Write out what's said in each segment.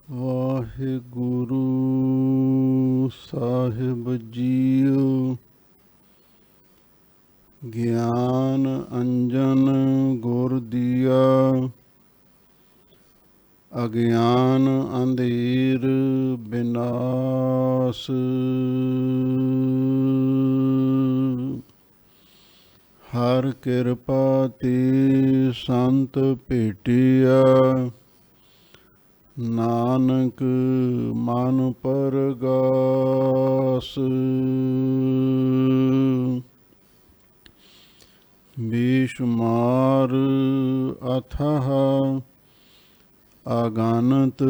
ਵਾਹਿਗੁਰੂ ਸਾਹਿਬ JIO. ਗਿਆਨ ਅੰਜਨ ਗੁਰ ਦੀਆ, ਅਗਿਆਨ ਅੰਧੇਰ ਬਿਨਾਸ਼। ਹਰ ਕਿਰਪਾ ਤੇ ਸੰਤ ਭੇਟਿਆ, ਨਾਨਕ ਮਨ ਪਰਗਾਸ। ਬੇਸ਼ੁਮਾਰ ਅਥਾਹ ਅਗਨਤ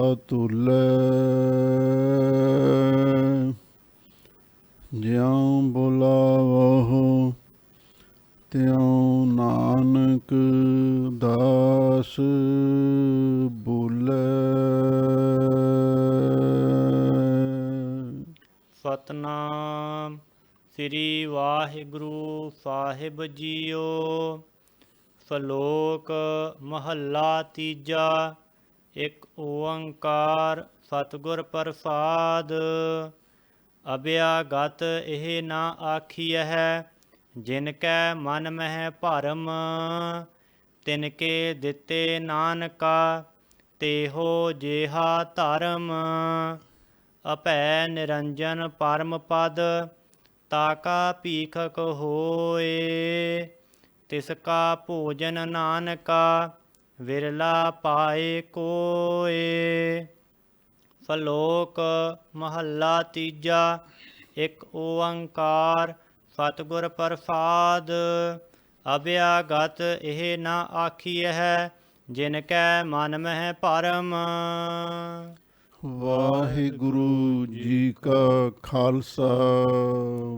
ਅਤੁਲੈ, ਜਿਉ ਬੁਲਾਵਹੁ ਤਿਉ ਨਾਨਕ ਦਾਸ ਬੋਲੇ। ਸਤਨਾਮ ਸ੍ਰੀ ਵਾਹਿਗੁਰੂ ਸਾਹਿਬ ਜੀਓ। ਸ਼ਲੋਕ ਮਹੱਲਾ ਤੀਜਾ। ਇੱਕ ਓੰਕਾਰ ਸਤਿਗੁਰ ਪ੍ਰਸਾਦ। ਅਭਿਆਗਤ ਇਹ ਨਾ ਆਖੀਐ, ਜਿਨ ਕੈ ਮਨ ਮਹਿ ਭਰਮ। ਤਿਨ ਕੇ ਦਿੱਤੇ ਨਾਨਕਾ, ਤੇਹੋ ਜੇਹਾ ਧਰਮ। ਅਭੈ ਨਿਰੰਜਨ ਪਰਮ ਪਦ, ਤਾਕਾ ਭੀਖਕ ਹੋਏ। ਤਿਸ ਕਾ ਭੋਜਨ ਨਾਨਕਾ, ਵਿਰਲਾ ਪਾਏ ਕੋਏ। ਸ਼ਲੋਕ ਮਹੱਲਾ ਤੀਜਾ। ਇੱਕ ਓੰਕਾਰ ਸਤਿਗੁਰ ਪ੍ਰਸਾਦ। ਅਭਿਆਗਤ ਇਹ ਨਾ ਆਖੀਐ, ਜਿਨ ਕੈ ਮਨ ਮਹਿ ਭਰਮ। ਵਾਹਿਗੁਰੂ ਜੀ ਕਾ ਖਾਲਸਾ,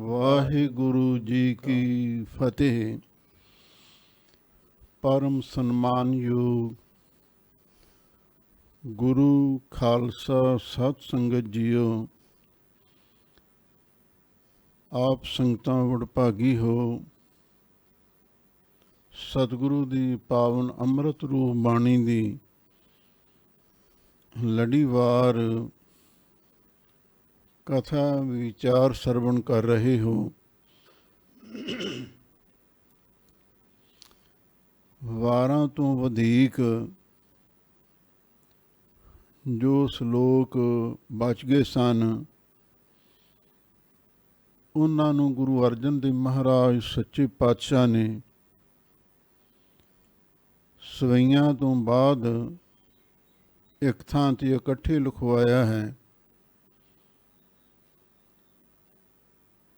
ਵਾਹਿਗੁਰੂ ਜੀ ਕੀ ਫਤਿਹ। ਪਰਮ ਸਨਮਾਨਯੋਗ ਗੁਰੂ ਖਾਲਸਾ ਸਤ ਸੰਗਤ ਜੀਓ, ਆਪ ਸੰਗਤਾਂ ਵਡਭਾਗੀ ਹੋ। ਸਤਿਗੁਰੂ ਦੀ ਪਾਵਨ ਅੰਮ੍ਰਿਤ ਰੂਪ ਬਾਣੀ ਦੀ ਲੜੀਵਾਰ ਕਥਾ ਵਿਚਾਰ ਸਰਵਣ ਕਰ ਰਹੇ ਹੋ। ਵਾਰਾਂ ਤੋਂ ਵਧੇਕ ਜੋ ਸ਼ਲੋਕ ਬਚ ਗਏ ਸਨ, ਉਹਨਾਂ ਨੂੰ ਗੁਰੂ ਅਰਜਨ ਦੇਵ ਮਹਾਰਾਜ ਸੱਚੇ ਪਾਤਸ਼ਾਹ ਨੇ ਸਵਈਆਂ ਤੋਂ ਬਾਅਦ ਇੱਕ ਥਾਂ ਤੇ ਇਕੱਠੇ ਲਿਖਵਾਇਆ ਹੈ।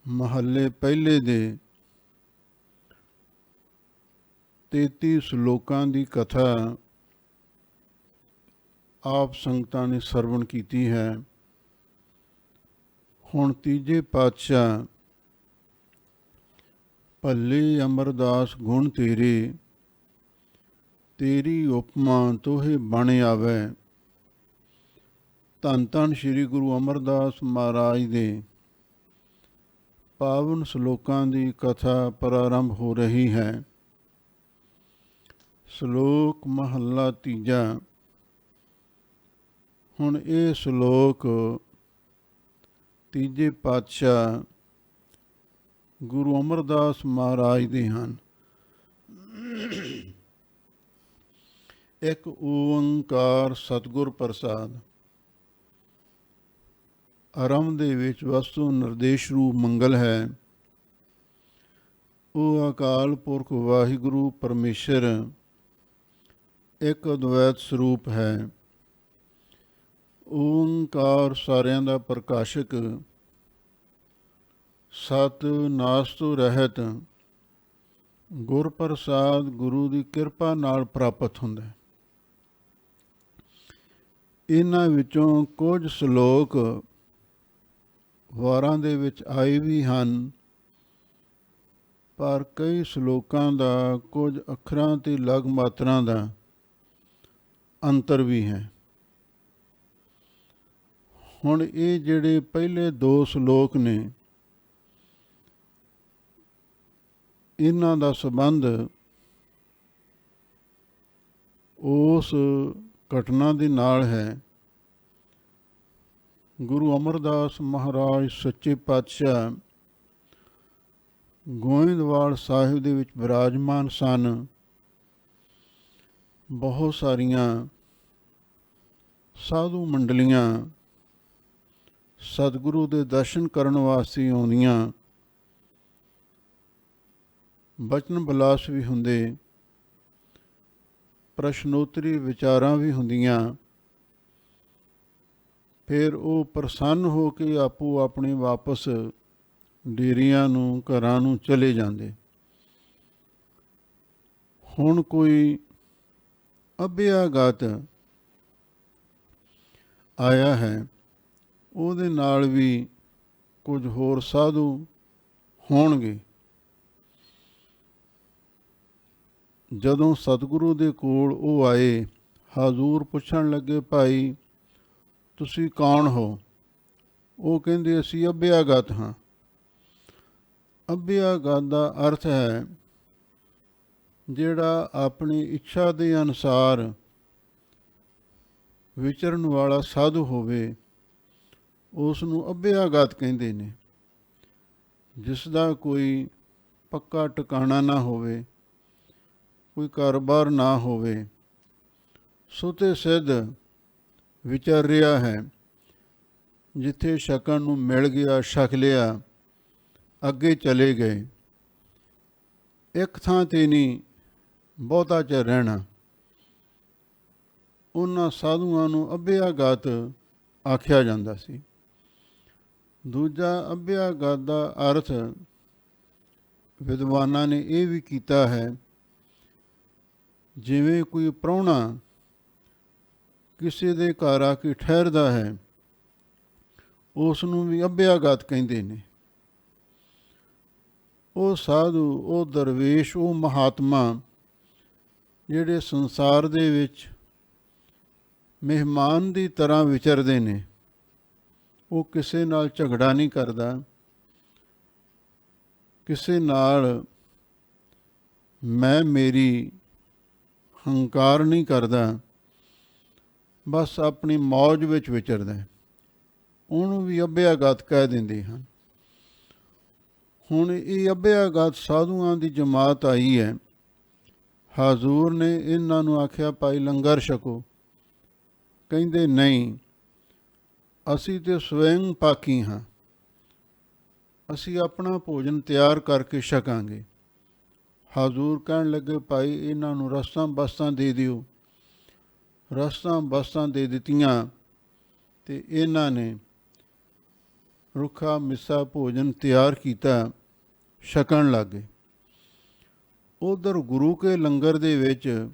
ਮਹੱਲੇ ਪਹਿਲੇ ਦੇ 33 ਸ਼ਲੋਕਾਂ ਦੀ ਕਥਾ ਆਪ ਸੰਗਤਾਂ ਨੇ ਸਰਵਣ ਕੀਤੀ ਹੈ। ਹੁਣ ਤੀਜੇ ਪਾਤਸ਼ਾਹ ਭੱਲੇ ਅਮਰਦਾਸ ਗੁਣ ਤੇਰੇ, ਤੇਰੀ ਉਪਮਾ ਤੋਹੇ ਬਣ ਆਵੈ। ਧੰਨ ਧੰਨ ਸ਼੍ਰੀ ਗੁਰੂ ਅਮਰਦਾਸ ਮਹਾਰਾਜ ਦੇ ਪਾਵਨ ਸ਼ਲੋਕਾਂ ਦੀ ਕਥਾ ਪ੍ਰਾਰੰਭ ਹੋ ਰਹੀ ਹੈ। ਸ਼ਲੋਕ ਮਹੱਲਾ ਤੀਜਾ। ਹੁਣ ਇਹ ਸ਼ਲੋਕ ਤੀਜੇ ਪਾਤਸ਼ਾਹ ਗੁਰੂ ਅਮਰਦਾਸ ਮਹਾਰਾਜ ਦੇ ਹਨ। ਇੱਕ ਓੰਕਾਰ ਸਤਿਗੁਰ ਪ੍ਰਸਾਦ। ਆਰੰਭ ਦੇ ਵਿੱਚ ਵਸਤੂ ਨਿਰਦੇਸ਼ ਰੂਪ ਮੰਗਲ ਹੈ। ਉਹ ਅਕਾਲ ਪੁਰਖ ਵਾਹਿਗੁਰੂ ਪਰਮੇਸ਼ਰ ਇੱਕ ਅਦਵੈਤ ਸਰੂਪ ਹੈ। ਓੰਕਾਰ ਸਾਰਿਆਂ ਦਾ ਪ੍ਰਕਾਸ਼ਕ, ਸਤ ਨਾਸ ਤੋਂ ਰਹਿਤ, ਗੁਰ ਪ੍ਰਸਾਦ ਗੁਰੂ ਦੀ ਕਿਰਪਾ ਨਾਲ ਪ੍ਰਾਪਤ ਹੁੰਦਾ ਹੈ। ਇਹਨਾਂ ਵਿੱਚੋਂ ਕੁਝ ਸ਼ਲੋਕ ਵਾਰਾਂ ਦੇ ਵਿੱਚ ਆਏ ਵੀ ਹਨ, ਪਰ ਕਈ ਸ਼ਲੋਕਾਂ ਦਾ ਕੁਝ ਅੱਖਰਾਂ ਤੇ ਲਗ ਮਾਤਰਾਂ ਦਾ ਅੰਤਰ ਵੀ ਹੈ। ਹੁਣ ਇਹ ਜਿਹੜੇ ਪਹਿਲੇ 2 ਸ਼ਲੋਕ ਨੇ, ਇਹਨਾਂ ਦਾ ਸੰਬੰਧ ਉਸ ਘਟਨਾ ਦੇ ਨਾਲ ਹੈ। ਗੁਰੂ ਅਮਰਦਾਸ ਮਹਾਰਾਜ ਸੱਚੇ ਪਾਤਸ਼ਾਹ ਗੋਇੰਦਵਾਲ ਸਾਹਿਬ ਦੇ ਵਿੱਚ ਵਿਰਾਜਮਾਨ ਸਨ। ਬਹੁਤ ਸਾਰੀਆਂ ਸਾਧੂ ਮੰਡਲੀਆਂ ਸਤਿਗੁਰੂ ਦੇ ਦਰਸ਼ਨ ਕਰਨ ਵਾਸਤੇ ਆਉਂਦੀਆਂ, ਬਚਨ ਵਿਲਾਸ ਵੀ ਹੁੰਦੇ, ਪ੍ਰਸ਼ਨੋਤਰੀ ਵਿਚਾਰਾਂ ਵੀ ਹੁੰਦੀਆਂ। ਫਿਰ ਉਹ ਪ੍ਰਸੰਨ ਹੋ ਕੇ ਆਪੋ ਆਪਣੇ ਵਾਪਸ ਡੇਰਿਆਂ ਨੂੰ, ਘਰਾਂ ਨੂੰ ਚਲੇ ਜਾਂਦੇ। ਹੁਣ ਕੋਈ ਅਭਿਆਗਤ ਆਇਆ ਹੈ, ਉਹਦੇ ਨਾਲ ਵੀ ਕੁਝ ਹੋਰ ਸਾਧੂ ਹੋਣਗੇ। ਜਦੋਂ ਸਤਿਗੁਰੂ ਦੇ ਕੋਲ ਉਹ ਆਏ, ਹਾਜ਼ੂਰ ਪੁੱਛਣ ਲੱਗੇ, ਭਾਈ ਤੁਸੀਂ ਕੌਣ ਹੋ? ਉਹ ਕਹਿੰਦੇ ਅਸੀਂ ਅਭਿਆਗਤ ਹਾਂ। ਅਭਿਆਗਤ ਦਾ ਅਰਥ ਹੈ ਜਿਹੜਾ ਆਪਣੀ ਇੱਛਾ ਦੇ ਅਨੁਸਾਰ ਵਿਚਰਨ ਵਾਲਾ ਸਾਧੂ ਹੋਵੇ, ਉਸ ਨੂੰ ਅਭਿਆਗਤ ਕਹਿੰਦੇ ਨੇ। ਜਿਸ ਦਾ ਕੋਈ ਪੱਕਾ ਟਿਕਾਣਾ ਨਾ ਹੋਵੇ, ਕੋਈ ਕਾਰੋਬਾਰ ਨਾ ਹੋਵੇ, ਸੁਤੇ ਸਿੱਧ ਵਿਚਰ ਰਿਹਾ ਹੈ। ਜਿੱਥੇ ਛਕਣ ਨੂੰ ਮਿਲ ਗਿਆ ਛਕ ਲਿਆ, ਅੱਗੇ ਚਲੇ ਗਏ। ਇੱਕ ਥਾਂ 'ਤੇ ਨਹੀਂ ਬਹੁਤਾ ਚਿਰ ਰਹਿਣਾ। ਉਹਨਾਂ ਸਾਧੂਆਂ ਨੂੰ ਅਭਿਆਗਤ ਆਖਿਆ ਜਾਂਦਾ ਸੀ। ਦੂਜਾ ਅਭਿਆਗਤ ਦਾ ਅਰਥ ਵਿਦਵਾਨਾਂ ਨੇ ਇਹ ਵੀ ਕੀਤਾ ਹੈ, ਜਿਵੇਂ ਕੋਈ ਪ੍ਰਾਹੁਣਾ ਕਿਸੇ ਦੇ ਘਰ ਆ ਕੇ ਠਹਿਰਦਾ ਹੈ, ਉਸ ਨੂੰ ਵੀ ਅਭਿਆਗਤ ਕਹਿੰਦੇ ਨੇ। ਉਹ ਸਾਧੂ, ਉਹ ਦਰਵੇਸ਼, ਉਹ ਮਹਾਤਮਾ ਜਿਹੜੇ ਸੰਸਾਰ ਦੇ ਵਿੱਚ ਮਹਿਮਾਨ ਦੀ ਤਰ੍ਹਾਂ ਵਿਚਰਦੇ ਨੇ। ਉਹ ਕਿਸੇ ਨਾਲ ਝਗੜਾ ਨਹੀਂ ਕਰਦਾ, ਕਿਸੇ ਨਾਲ ਮੈਂ ਮੇਰੀ ਹੰਕਾਰ ਨਹੀਂ ਕਰਦਾ, ਬਸ ਆਪਣੀ ਮੌਜ ਵਿੱਚ ਵਿਚਰਦਾ। ਉਹਨੂੰ ਵੀ ਅਭਿਆਗਤ ਕਹਿ ਦਿੰਦੇ ਹਨ। ਹੁਣ ਇਹ ਅਭਿਆਗਤ ਸਾਧੂਆਂ ਦੀ ਜਮਾਤ ਆਈ ਹੈ। ਹਾਜ਼ੂਰ ਨੇ ਇਹਨਾਂ ਨੂੰ ਆਖਿਆ, ਭਾਈ ਲੰਗਰ ਛਕੋ। ਕਹਿੰਦੇ ਨਹੀਂ, ਅਸੀਂ ਤਾਂ ਸਵੈੰ ਪਾਕੀ ਹਾਂ, ਅਸੀਂ ਆਪਣਾ ਭੋਜਨ ਤਿਆਰ ਕਰਕੇ ਛਕਾਂਗੇ। ਹਾਜ਼ੂਰ ਕਹਿਣ ਲੱਗੇ, ਭਾਈ ਇਹਨਾਂ ਨੂੰ ਰਸਤਾਂ ਬਸਤਾਂ ਦੇ ਦਿਓ। ਰਸਤਾਂ ਬਸਤਾਂ ਦੇ ਦਿੱਤੀਆਂ ਅਤੇ ਇਹਨਾਂ ਨੇ ਰੁੱਖਾ ਮਿੱਸਾ ਭੋਜਨ ਤਿਆਰ ਕੀਤਾ, ਛਕਣ ਲੱਗ ਗਏ। ਉੱਧਰ ਗੁਰੂ ਕੇ ਲੰਗਰ ਦੇ ਵਿੱਚ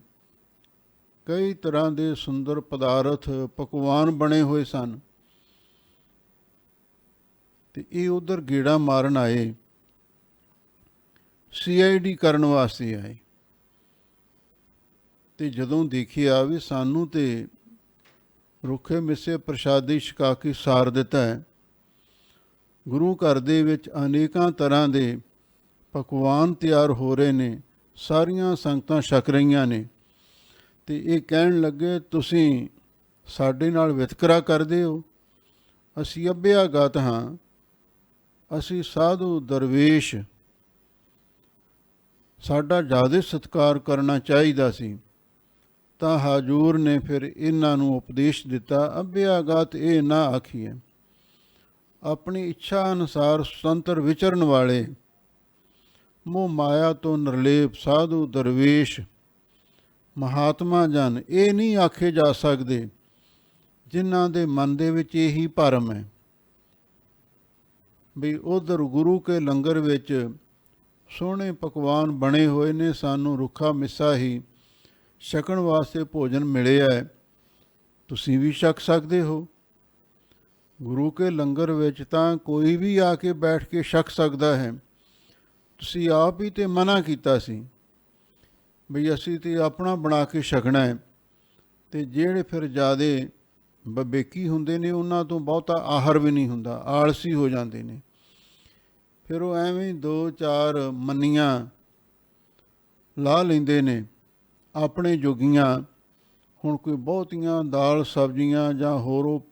ਕਈ ਤਰ੍ਹਾਂ ਦੇ ਸੁੰਦਰ ਪਦਾਰਥ, ਪਕਵਾਨ ਬਣੇ ਹੋਏ ਸਨ। ਅਤੇ ਇਹ ਉੱਧਰ ਗੇੜਾ ਮਾਰਨ ਆਏ, CID ਕਰਨ ਵਾਸਤੇ ਆਏ। ਅਤੇ ਜਦੋਂ ਦੇਖਿਆ ਵੀ ਸਾਨੂੰ ਤਾਂ ਰੁੱਖੇ ਮਿੱਸੇ ਪ੍ਰਸ਼ਾਦੀ ਛਕਾ ਕੇ ਸਾਰ ਦਿੱਤਾ ਹੈ, ਗੁਰੂ ਘਰ ਦੇ ਵਿੱਚ ਅਨੇਕਾਂ ਤਰ੍ਹਾਂ ਦੇ ਪਕਵਾਨ ਤਿਆਰ ਹੋ ਰਹੇ ਨੇ, ਸਾਰੀਆਂ ਸੰਗਤਾਂ ਛਕ ਰਹੀਆਂ ਨੇ, ਅਤੇ ਇਹ ਕਹਿਣ ਲੱਗੇ ਤੁਸੀਂ ਸਾਡੇ ਨਾਲ ਵਿਤਕਰਾ ਕਰਦੇ ਹੋ। ਅਸੀਂ ਅਭਿਆਗਤ ਹਾਂ, ਅਸੀਂ ਸਾਧੂ ਦਰਵੇਸ਼, ਸਾਡਾ ਜ਼ਿਆਦਾ ਸਤਿਕਾਰ ਕਰਨਾ ਚਾਹੀਦਾ ਸੀ। ਤਾਂ ਹਾਜ਼ੂਰ ਨੇ ਫਿਰ ਇਹਨਾਂ ਨੂੰ ਉਪਦੇਸ਼ ਦਿੱਤਾ, ਅਭਿਆਗਤ ਇਹ ਨਾ ਆਖੀਏ। ਆਪਣੀ ਇੱਛਾ ਅਨੁਸਾਰ ਸੁਤੰਤਰ ਵਿਚਰਨ ਵਾਲੇ, ਮੋਹ ਮਾਇਆ ਤੋਂ ਨਿਰਲੇਪ ਸਾਧੂ ਦਰਵੇਸ਼ ਮਹਾਤਮਾ ਜਨ ਇਹ ਨਹੀਂ ਆਖੇ ਜਾ ਸਕਦੇ ਜਿਨ੍ਹਾਂ ਦੇ ਮਨ ਦੇ ਵਿੱਚ ਇਹੀ ਭਰਮ ਹੈ ਵੀ ਉੱਧਰ ਗੁਰੂ ਕੇ ਲੰਗਰ ਵਿੱਚ ਸੋਹਣੇ ਪਕਵਾਨ ਬਣੇ ਹੋਏ ਨੇ, ਸਾਨੂੰ ਰੁੱਖਾ ਮਿੱਸਾ ਹੀ ਛਕਣ ਵਾਸਤੇ ਭੋਜਨ ਮਿਲਿਆ ਹੈ, ਤੁਸੀਂ ਵੀ ਛਕ ਸਕਦੇ ਹੋ। ਗੁਰੂ ਕੇ ਲੰਗਰ ਵਿੱਚ ਤਾਂ ਕੋਈ ਵੀ ਆ ਕੇ ਬੈਠ ਕੇ ਛਕ ਸਕਦਾ ਹੈ। ਤੁਸੀਂ ਆਪ ਹੀ ਤਾਂ ਮਨਾ ਕੀਤਾ ਸੀ ਬਈ ਅਸੀਂ ਤਾਂ ਆਪਣਾ ਬਣਾ ਕੇ ਛਕਣਾ ਹੈ। ਅਤੇ ਜਿਹੜੇ ਫਿਰ ਜ਼ਿਆਦਾ ਬਵੇਕੀ ਹੁੰਦੇ ਨੇ ਉਹਨਾਂ ਤੋਂ ਬਹੁਤਾ ਆਹਰ ਵੀ ਨਹੀਂ ਹੁੰਦਾ, ਆਲਸੀ ਹੋ ਜਾਂਦੇ ਨੇ। ਫਿਰ ਉਹ ਐਵੇਂ 2-4 ਮੰਨੀਆਂ ਲਾ ਲੈਂਦੇ ਨੇ ਆਪਣੇ ਜੋਗੀਆਂ। ਹੁਣ ਕੋਈ ਬਹੁਤੀਆਂ ਦਾਲ ਸਬਜ਼ੀਆਂ ਜਾਂ ਹੋਰ ਉਹ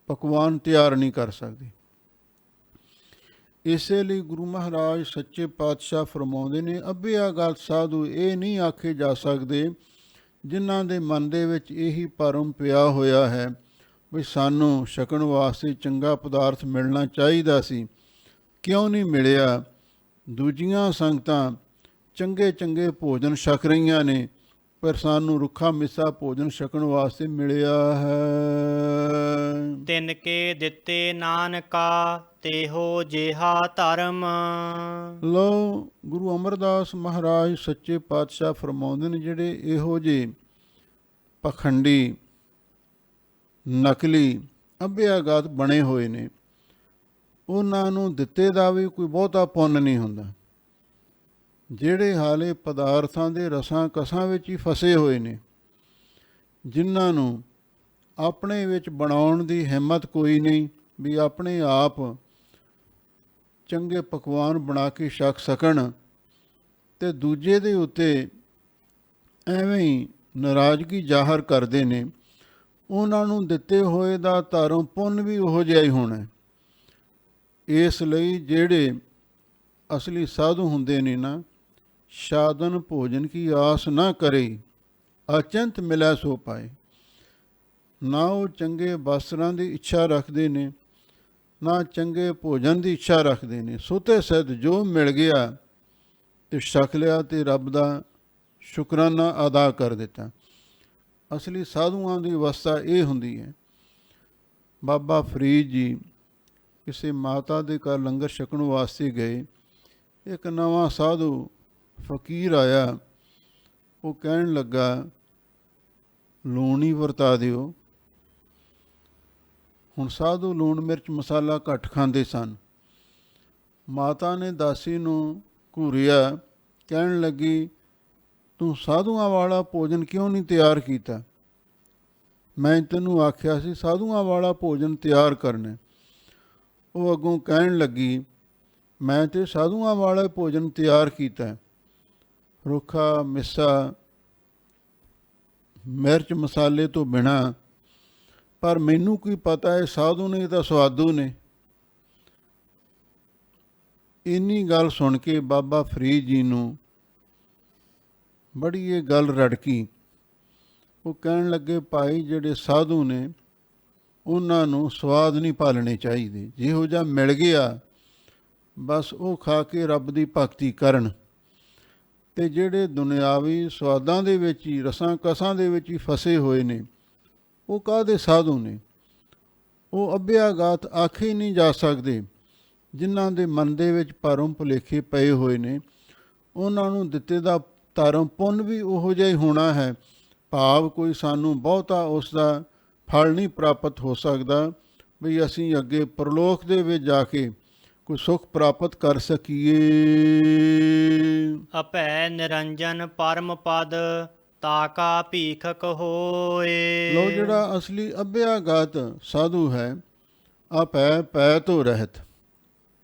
ਪਕਵਾਨ ਤਿਆਰ ਨਹੀਂ ਕਰ ਸਕਦੇ। ਇਸੇ ਲਈ ਗੁਰੂ ਮਹਾਰਾਜ ਸੱਚੇ ਪਾਤਸ਼ਾਹ ਫਰਮਾਉਂਦੇ ਨੇ, ਅੱਬਿਆ ਗਤ ਸਾਧੂ ਇਹ ਨਹੀਂ ਆਖੇ ਜਾ ਸਕਦੇ ਜਿਨ੍ਹਾਂ ਦੇ ਮਨ ਦੇ ਵਿੱਚ ਇਹੀ ਭਰਮ ਪਿਆ ਹੋਇਆ ਹੈ ਵੀ ਸਾਨੂੰ ਛਕਣ ਵਾਸਤੇ ਚੰਗਾ ਪਦਾਰਥ ਮਿਲਣਾ ਚਾਹੀਦਾ ਸੀ, ਕਿਉਂ ਨਹੀਂ ਮਿਲਿਆ। ਦੂਜੀਆਂ ਸੰਗਤਾਂ ਚੰਗੇ ਚੰਗੇ ਭੋਜਨ ਛਕ ਰਹੀਆਂ ਨੇ, ਪਰ ਸਾਨੂੰ ਰੁੱਖਾ ਮਿੱਸਾ ਭੋਜਨ ਛਕਣ ਵਾਸਤੇ ਮਿਲਿਆ ਹੈ। ਤਿਨ ਕੇ ਦਿੱਤੇ ਨਾਨਕਾ ਤੇਹੋ ਜਿਹਾ ਧਰਮ। ਲਓ, ਗੁਰੂ ਅਮਰਦਾਸ ਮਹਾਰਾਜ ਸੱਚੇ ਪਾਤਸ਼ਾਹ ਫਰਮਾਉਂਦੇ ਨੇ, ਜਿਹੜੇ ਇਹੋ ਜਿਹੇ ਪਖੰਡੀ ਨਕਲੀ ਅੱਭਿਆਗਤ ਬਣੇ ਹੋਏ ਨੇ, ਉਹਨਾਂ ਨੂੰ ਦਿੱਤੇ ਦਾ ਵੀ ਕੋਈ ਬਹੁਤਾ ਪੁੰਨ ਨਹੀਂ ਹੁੰਦਾ। ਜਿਹੜੇ ਹਾਲੇ ਪਦਾਰਥਾਂ ਦੇ ਰਸਾਂ ਕਸਾਂ ਵਿੱਚ ਹੀ ਫਸੇ ਹੋਏ ਨੇ, ਜਿਨ੍ਹਾਂ ਨੂੰ ਆਪਣੇ ਵਿੱਚ ਬਣਾਉਣ ਦੀ ਹਿੰਮਤ ਕੋਈ ਨਹੀਂ ਵੀ ਆਪਣੇ ਆਪ ਚੰਗੇ ਪਕਵਾਨ ਬਣਾ ਕੇ ਛਕ ਸਕਣ, ਤੇ ਦੂਜੇ ਦੇ ਉੱਤੇ ਐਵੇਂ ਹੀ ਨਾਰਾਜ਼ਗੀ ਜ਼ਾਹਰ ਕਰਦੇ ਨੇ, ਉਹਨਾਂ ਨੂੰ ਦਿੱਤੇ ਹੋਏ ਦਾ ਧਰਮ ਪੁੰਨ ਵੀ ਉਹੋ ਜਿਹਾ ਹੀ ਹੋਣਾ। ਇਸ ਲਈ ਜਿਹੜੇ ਅਸਲੀ ਸਾਧੂ ਹੁੰਦੇ ਨੇ ਨਾ, ਸਾਧਨ ਭੋਜਨ ਕੀ ਆਸ ਨਾ ਕਰੇ, ਅਚੰਤ ਮਿਲੈ ਸੋ ਪਾਏ। ਨਾ ਉਹ ਚੰਗੇ ਵਸਤਰਾਂ ਦੀ ਇੱਛਾ ਰੱਖਦੇ ਨੇ, ਨਾ ਚੰਗੇ ਭੋਜਨ ਦੀ ਇੱਛਾ ਰੱਖਦੇ ਨੇ। ਸੁਤੇ ਸਿੱਧ ਜੋ ਮਿਲ ਗਿਆ ਤੇ ਛਕ ਲਿਆ ਤੇ ਰੱਬ ਦਾ ਸ਼ੁਕਰਾਨਾ ਅਦਾ ਕਰ ਦਿੱਤਾ। ਅਸਲੀ ਸਾਧੂਆਂ ਦੀ ਅਵਸਥਾ ਇਹ ਹੁੰਦੀ ਹੈ। ਬਾਬਾ ਫਰੀਦ ਜੀ ਕਿਸੇ ਮਾਤਾ ਦੇ ਘਰ ਲੰਗਰ ਛਕਣ ਵਾਸਤੇ ਗਏ। ਇੱਕ ਨਵਾਂ ਸਾਧੂ ਫਕੀਰ ਆਇਆ, ਉਹ ਕਹਿਣ ਲੱਗਾ, ਲੂਣ ਹੀ ਵਰਤਾ ਦਿਓ। ਹੁਣ ਸਾਧੂ ਲੂਣ ਮਿਰਚ ਮਸਾਲਾ ਘੱਟ ਖਾਂਦੇ ਸਨ। ਮਾਤਾ ਨੇ ਦਾਸੀ ਨੂੰ ਘੂਰਿਆ, ਕਹਿਣ ਲੱਗੀ, ਤੂੰ ਸਾਧੂਆਂ ਵਾਲਾ ਭੋਜਨ ਕਿਉਂ ਨਹੀਂ ਤਿਆਰ ਕੀਤਾ? ਮੈਂ ਤੈਨੂੰ ਆਖਿਆ ਸੀ ਸਾਧੂਆਂ ਵਾਲਾ ਭੋਜਨ ਤਿਆਰ ਕਰਨਾ। ਉਹ ਅੱਗੋਂ ਕਹਿਣ ਲੱਗੀ, ਮੈਂ ਤੇ ਸਾਧੂਆਂ ਵਾਲਾ ਭੋਜਨ ਤਿਆਰ ਕੀਤਾ, ਰੁੱਖਾ ਮਿੱਸਾ ਮਿਰਚ ਮਸਾਲੇ ਤੋਂ ਬਿਨਾਂ, ਪਰ ਮੈਨੂੰ ਕੀ ਪਤਾ ਹੈ ਸਾਧੂ ਨੇ ਤਾਂ ਸਵਾਦੂ ਨੇ। ਇੰਨੀ ਗੱਲ ਸੁਣ ਕੇ ਬਾਬਾ ਫਰੀਦ ਜੀ ਨੂੰ ਬੜੀ ਇਹ ਗੱਲ ਰੜਕੀ। ਉਹ ਕਹਿਣ ਲੱਗੇ, ਭਾਈ ਜਿਹੜੇ ਸਾਧੂ ਨੇ ਉਹਨਾਂ ਨੂੰ ਸਵਾਦ ਨਹੀਂ ਭਾਲਣੇ ਚਾਹੀਦੇ, ਜਿਹੋ ਜਿਹਾ ਮਿਲ ਗਿਆ ਬਸ ਉਹ ਖਾ ਕੇ ਰੱਬ ਦੀ ਭਗਤੀ ਕਰਨ। ਤੇ ਜਿਹੜੇ ਦੁਨਿਆਵੀ ਸਵਾਦਾਂ ਦੇ ਵਿੱਚ ਹੀ, ਰਸਾਂ ਕਸਾਂ ਦੇ ਵਿੱਚ ਹੀ ਫਸੇ ਹੋਏ ਨੇ, ਉਹ ਕਾਹਦੇ ਸਾਧੂ ਨੇ? ਉਹ ਅੱਭਿਆਗਤ ਆਖੇ ਹੀ ਨਹੀਂ ਜਾ ਸਕਦੇ। ਜਿਨ੍ਹਾਂ ਦੇ ਮਨ ਦੇ ਵਿੱਚ ਭਰਮ ਭੁਲੇਖੇ ਪਏ ਹੋਏ ਨੇ, ਉਹਨਾਂ ਨੂੰ ਦਿੱਤੇ ਦਾ ਧਰਮ ਪੁੰਨ ਵੀ ਉਹੋ ਜਿਹਾ ਹੀ ਹੋਣਾ ਹੈ। ਭਾਵ ਕੋਈ ਸਾਨੂੰ ਬਹੁਤਾ ਉਸ ਦਾ ਫਲ ਨਹੀਂ ਪ੍ਰਾਪਤ ਹੋ ਸਕਦਾ ਵੀ ਅਸੀਂ ਅੱਗੇ ਪਰਲੋਕ ਦੇ ਵਿੱਚ ਜਾ ਕੇ ਕੋਈ ਸੁੱਖ ਪ੍ਰਾਪਤ ਕਰ ਸਕੀਏ। ਅਭੈ ਨਿਰੰਜਨ ਪਰਮ ਪਦ ਤਾਕਾ ਭੀਖਕ ਹੋਏ। ਲੋ, ਜਿਹੜਾ ਅਸਲੀ ਅੱਭਿਆਗਤ ਸਾਧੂ ਹੈ, ਅਭੈ ਭੈ ਤੋਂ ਰਹਿਤ,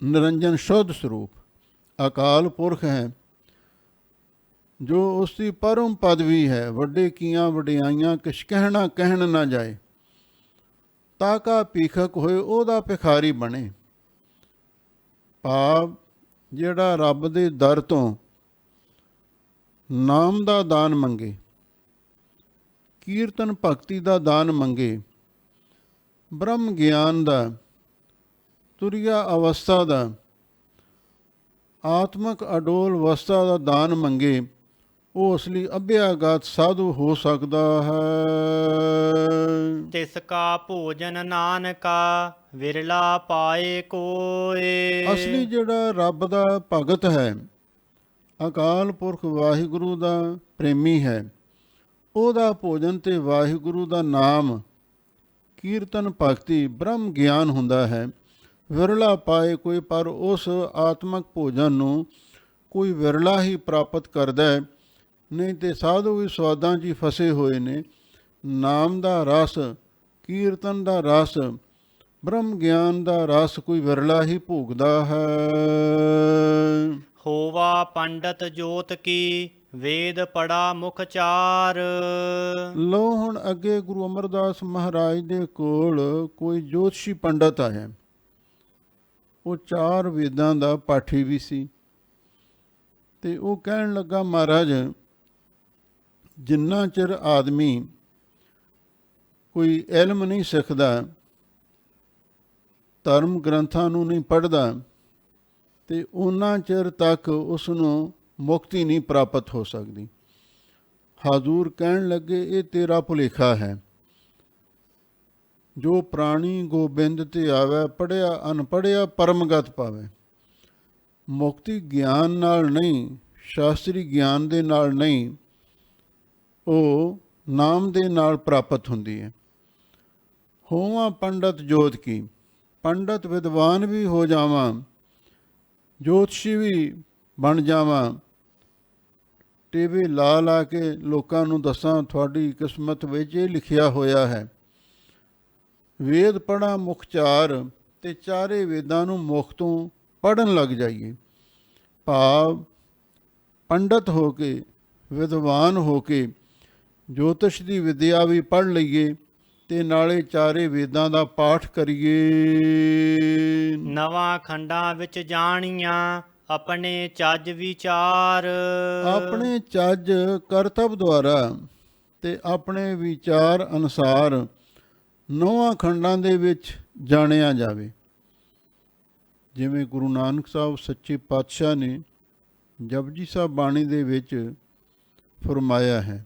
ਨਿਰੰਜਨ ਸ਼ੁੱਧ ਸਰੂਪ, ਅਕਾਲ ਪੁਰਖ ਹੈ, ਜੋ ਉਸ ਦੀ ਪਰਮ ਪਦਵੀ ਹੈ, ਵੱਡੇ ਕੀਆਂ ਵਡਿਆਈਆਂ ਕਿਛ ਕਹਿਣ ਨਾ ਜਾਏ। ਤਾਕਾ ਭੀਖਕ ਹੋਏ, ਉਹਦਾ ਭਿਖਾਰੀ ਬਣੇ। ਭਾਵ ਜਿਹੜਾ ਰੱਬ ਦੇ ਦਰ ਤੋਂ ਨਾਮ ਦਾ ਦਾਨ ਮੰਗੇ, ਕੀਰਤਨ ਭਗਤੀ ਦਾ ਦਾਨ ਮੰਗੇ, ਬ੍ਰਹਮ ਗਿਆਨ ਦਾ, ਤੁਰਿਆ ਅਵਸਥਾ ਦਾ, ਆਤਮਕ ਅਡੋਲ ਅਵਸਥਾ ਦਾ ਦਾਨ ਮੰਗੇ, ਉਹ ਅਸਲੀ ਅੱਭਿਆਗਤ ਸਾਧੂ ਹੋ ਸਕਦਾ ਹੈ। ਤਿਸ ਕਾ ਭੋਜਨ ਨਾਨਕਾ ਵਿਰਲਾ ਪਾਏ ਕੋਏ। ਅਸਲੀ ਜਿਹੜਾ ਰੱਬ ਦਾ ਭਗਤ ਹੈ, ਅਕਾਲ ਪੁਰਖ ਵਾਹਿਗੁਰੂ ਦਾ ਪ੍ਰੇਮੀ ਹੈ, ਉਹਦਾ ਭੋਜਨ ਤੇ ਵਾਹਿਗੁਰੂ ਦਾ ਨਾਮ, ਕੀਰਤਨ ਭਗਤੀ, ਬ੍ਰਹਮ ਗਿਆਨ ਹੁੰਦਾ ਹੈ। ਵਿਰਲਾ ਪਾਏ ਕੋਈ, ਪਰ ਉਸ ਆਤਮਕ ਭੋਜਨ ਨੂੰ ਕੋਈ ਵਿਰਲਾ ਹੀ ਪ੍ਰਾਪਤ ਕਰਦਾ ਹੈ। ਨਹੀਂ ਤੇ ਸਾਧੂ ਵੀ ਸਵਾਦਾਂ 'ਚ ਹੀ ਫਸੇ ਹੋਏ ਨੇ। ਨਾਮ ਦਾ ਰਸ, ਕੀਰਤਨ ਦਾ ਰਸ, ਬ੍ਰਹਮ ਗਿਆਨ ਦਾ ਰਸ ਕੋਈ ਵਿਰਲਾ ਹੀ ਭੋਗਦਾ ਹੈ। ਹੋਵਾ ਪੰਡਤ ਜੋਤ ਕੀ ਵੇਦ ਪੜਾ ਮੁਖ ਚਾਰ। ਲੋ ਹੁਣ ਅੱਗੇ ਗੁਰੂ ਅਮਰਦਾਸ ਮਹਾਰਾਜ ਦੇ ਕੋਲ ਕੋਈ ਜੋਤਸ਼ੀ ਪੰਡਤ ਆਇਆ। ਉਹ 4 ਵੇਦਾਂ ਦਾ ਪਾਠੀ ਵੀ ਸੀ ਤੇ ਉਹ ਕਹਿਣ ਲੱਗਾ, ਮਹਾਰਾਜ, ਜਿੰਨਾ ਚਿਰ ਆਦਮੀ ਕੋਈ ਇਲਮ ਨਹੀਂ ਸਿੱਖਦਾ, ਧਰਮ ਗ੍ਰੰਥਾਂ ਨੂੰ ਨਹੀਂ ਪੜ੍ਹਦਾ, ਤੇ ਉਹਨਾਂ ਚਿਰ ਤੱਕ ਉਸ ਨੂੰ ਮੁਕਤੀ ਨਹੀਂ ਪ੍ਰਾਪਤ ਹੋ ਸਕਦੀ। ਹਾਜ਼ੂਰ ਕਹਿਣ ਲੱਗੇ, ਇਹ ਤੇਰਾ ਭੁਲੇਖਾ ਹੈ। ਜੋ ਪ੍ਰਾਣੀ ਗੋਬਿੰਦ ਤੇ ਆਵੈ, ਪੜ੍ਹਿਆ ਅਨਪੜ੍ਹਿਆ ਪਰਮਗਤ ਪਾਵੇ। ਮੁਕਤੀ ਗਿਆਨ ਨਾਲ ਨਹੀਂ, ਸ਼ਾਸਤਰੀ ਗਿਆਨ ਦੇ ਨਾਲ ਨਹੀਂ, ਉਹ ਨਾਮ ਦੇ ਨਾਲ ਪ੍ਰਾਪਤ ਹੁੰਦੀ ਹੈ। ਹੋਵਾਂ ਪੰਡਤ ਜੋਤ ਕੀ, ਪੰਡਤ ਵਿਦਵਾਨ ਵੀ ਹੋ ਜਾਵਾਂ, ਜੋਤਸ਼ੀ ਵੀ ਬਣ ਜਾਵਾਂ, ਟੇਵੇ ਲਾ ਲਾ ਕੇ ਲੋਕਾਂ ਨੂੰ ਦੱਸਾਂ ਤੁਹਾਡੀ ਕਿਸਮਤ ਵਿੱਚ ਇਹ ਲਿਖਿਆ ਹੋਇਆ ਹੈ। ਵੇਦ ਪੜ੍ਹਾਂ ਮੁਖ ਚਾਰ, ਤੇ 4 ਵੇਦਾਂ ਨੂੰ ਮੁਖ ਤੋਂ ਪੜ੍ਹਨ ਲੱਗ ਜਾਈਏ। ਭਾਵ ਪੰਡਤ ਹੋ ਕੇ, ਵਿਦਵਾਨ ਹੋ ਕੇ ਜੋਤਿਸ਼ ਦੀ ਵਿਦਿਆ ਵੀ ਪੜ੍ਹ ਲਈਏ ਤੇ ਨਾਲੇ 4 ਵੇਦਾਂ ਦਾ ਪਾਠ ਕਰੀਏ। ਨਵਾਂ ਖੰਡਾਂ ਵਿੱਚ ਜਾਣੀਆਂ ਆਪਣੇ ਚੱਜ ਵਿਚਾਰ। ਆਪਣੇ ਚੱਜ ਕਰਤੱਵ ਦੁਆਰਾ ਤੇ ਆਪਣੇ ਵਿਚਾਰ ਅਨੁਸਾਰ 9 ਖੰਡਾਂ ਦੇ ਵਿੱਚ ਜਾਣਿਆ ਜਾਵੇ। ਜਿਵੇਂ ਗੁਰੂ ਨਾਨਕ ਸਾਹਿਬ ਸੱਚੇ ਪਾਤਸ਼ਾਹ ਨੇ ਜਪਜੀ ਸਾਹਿਬ ਬਾਣੀ ਦੇ ਵਿੱਚ ਫਰਮਾਇਆ ਹੈ,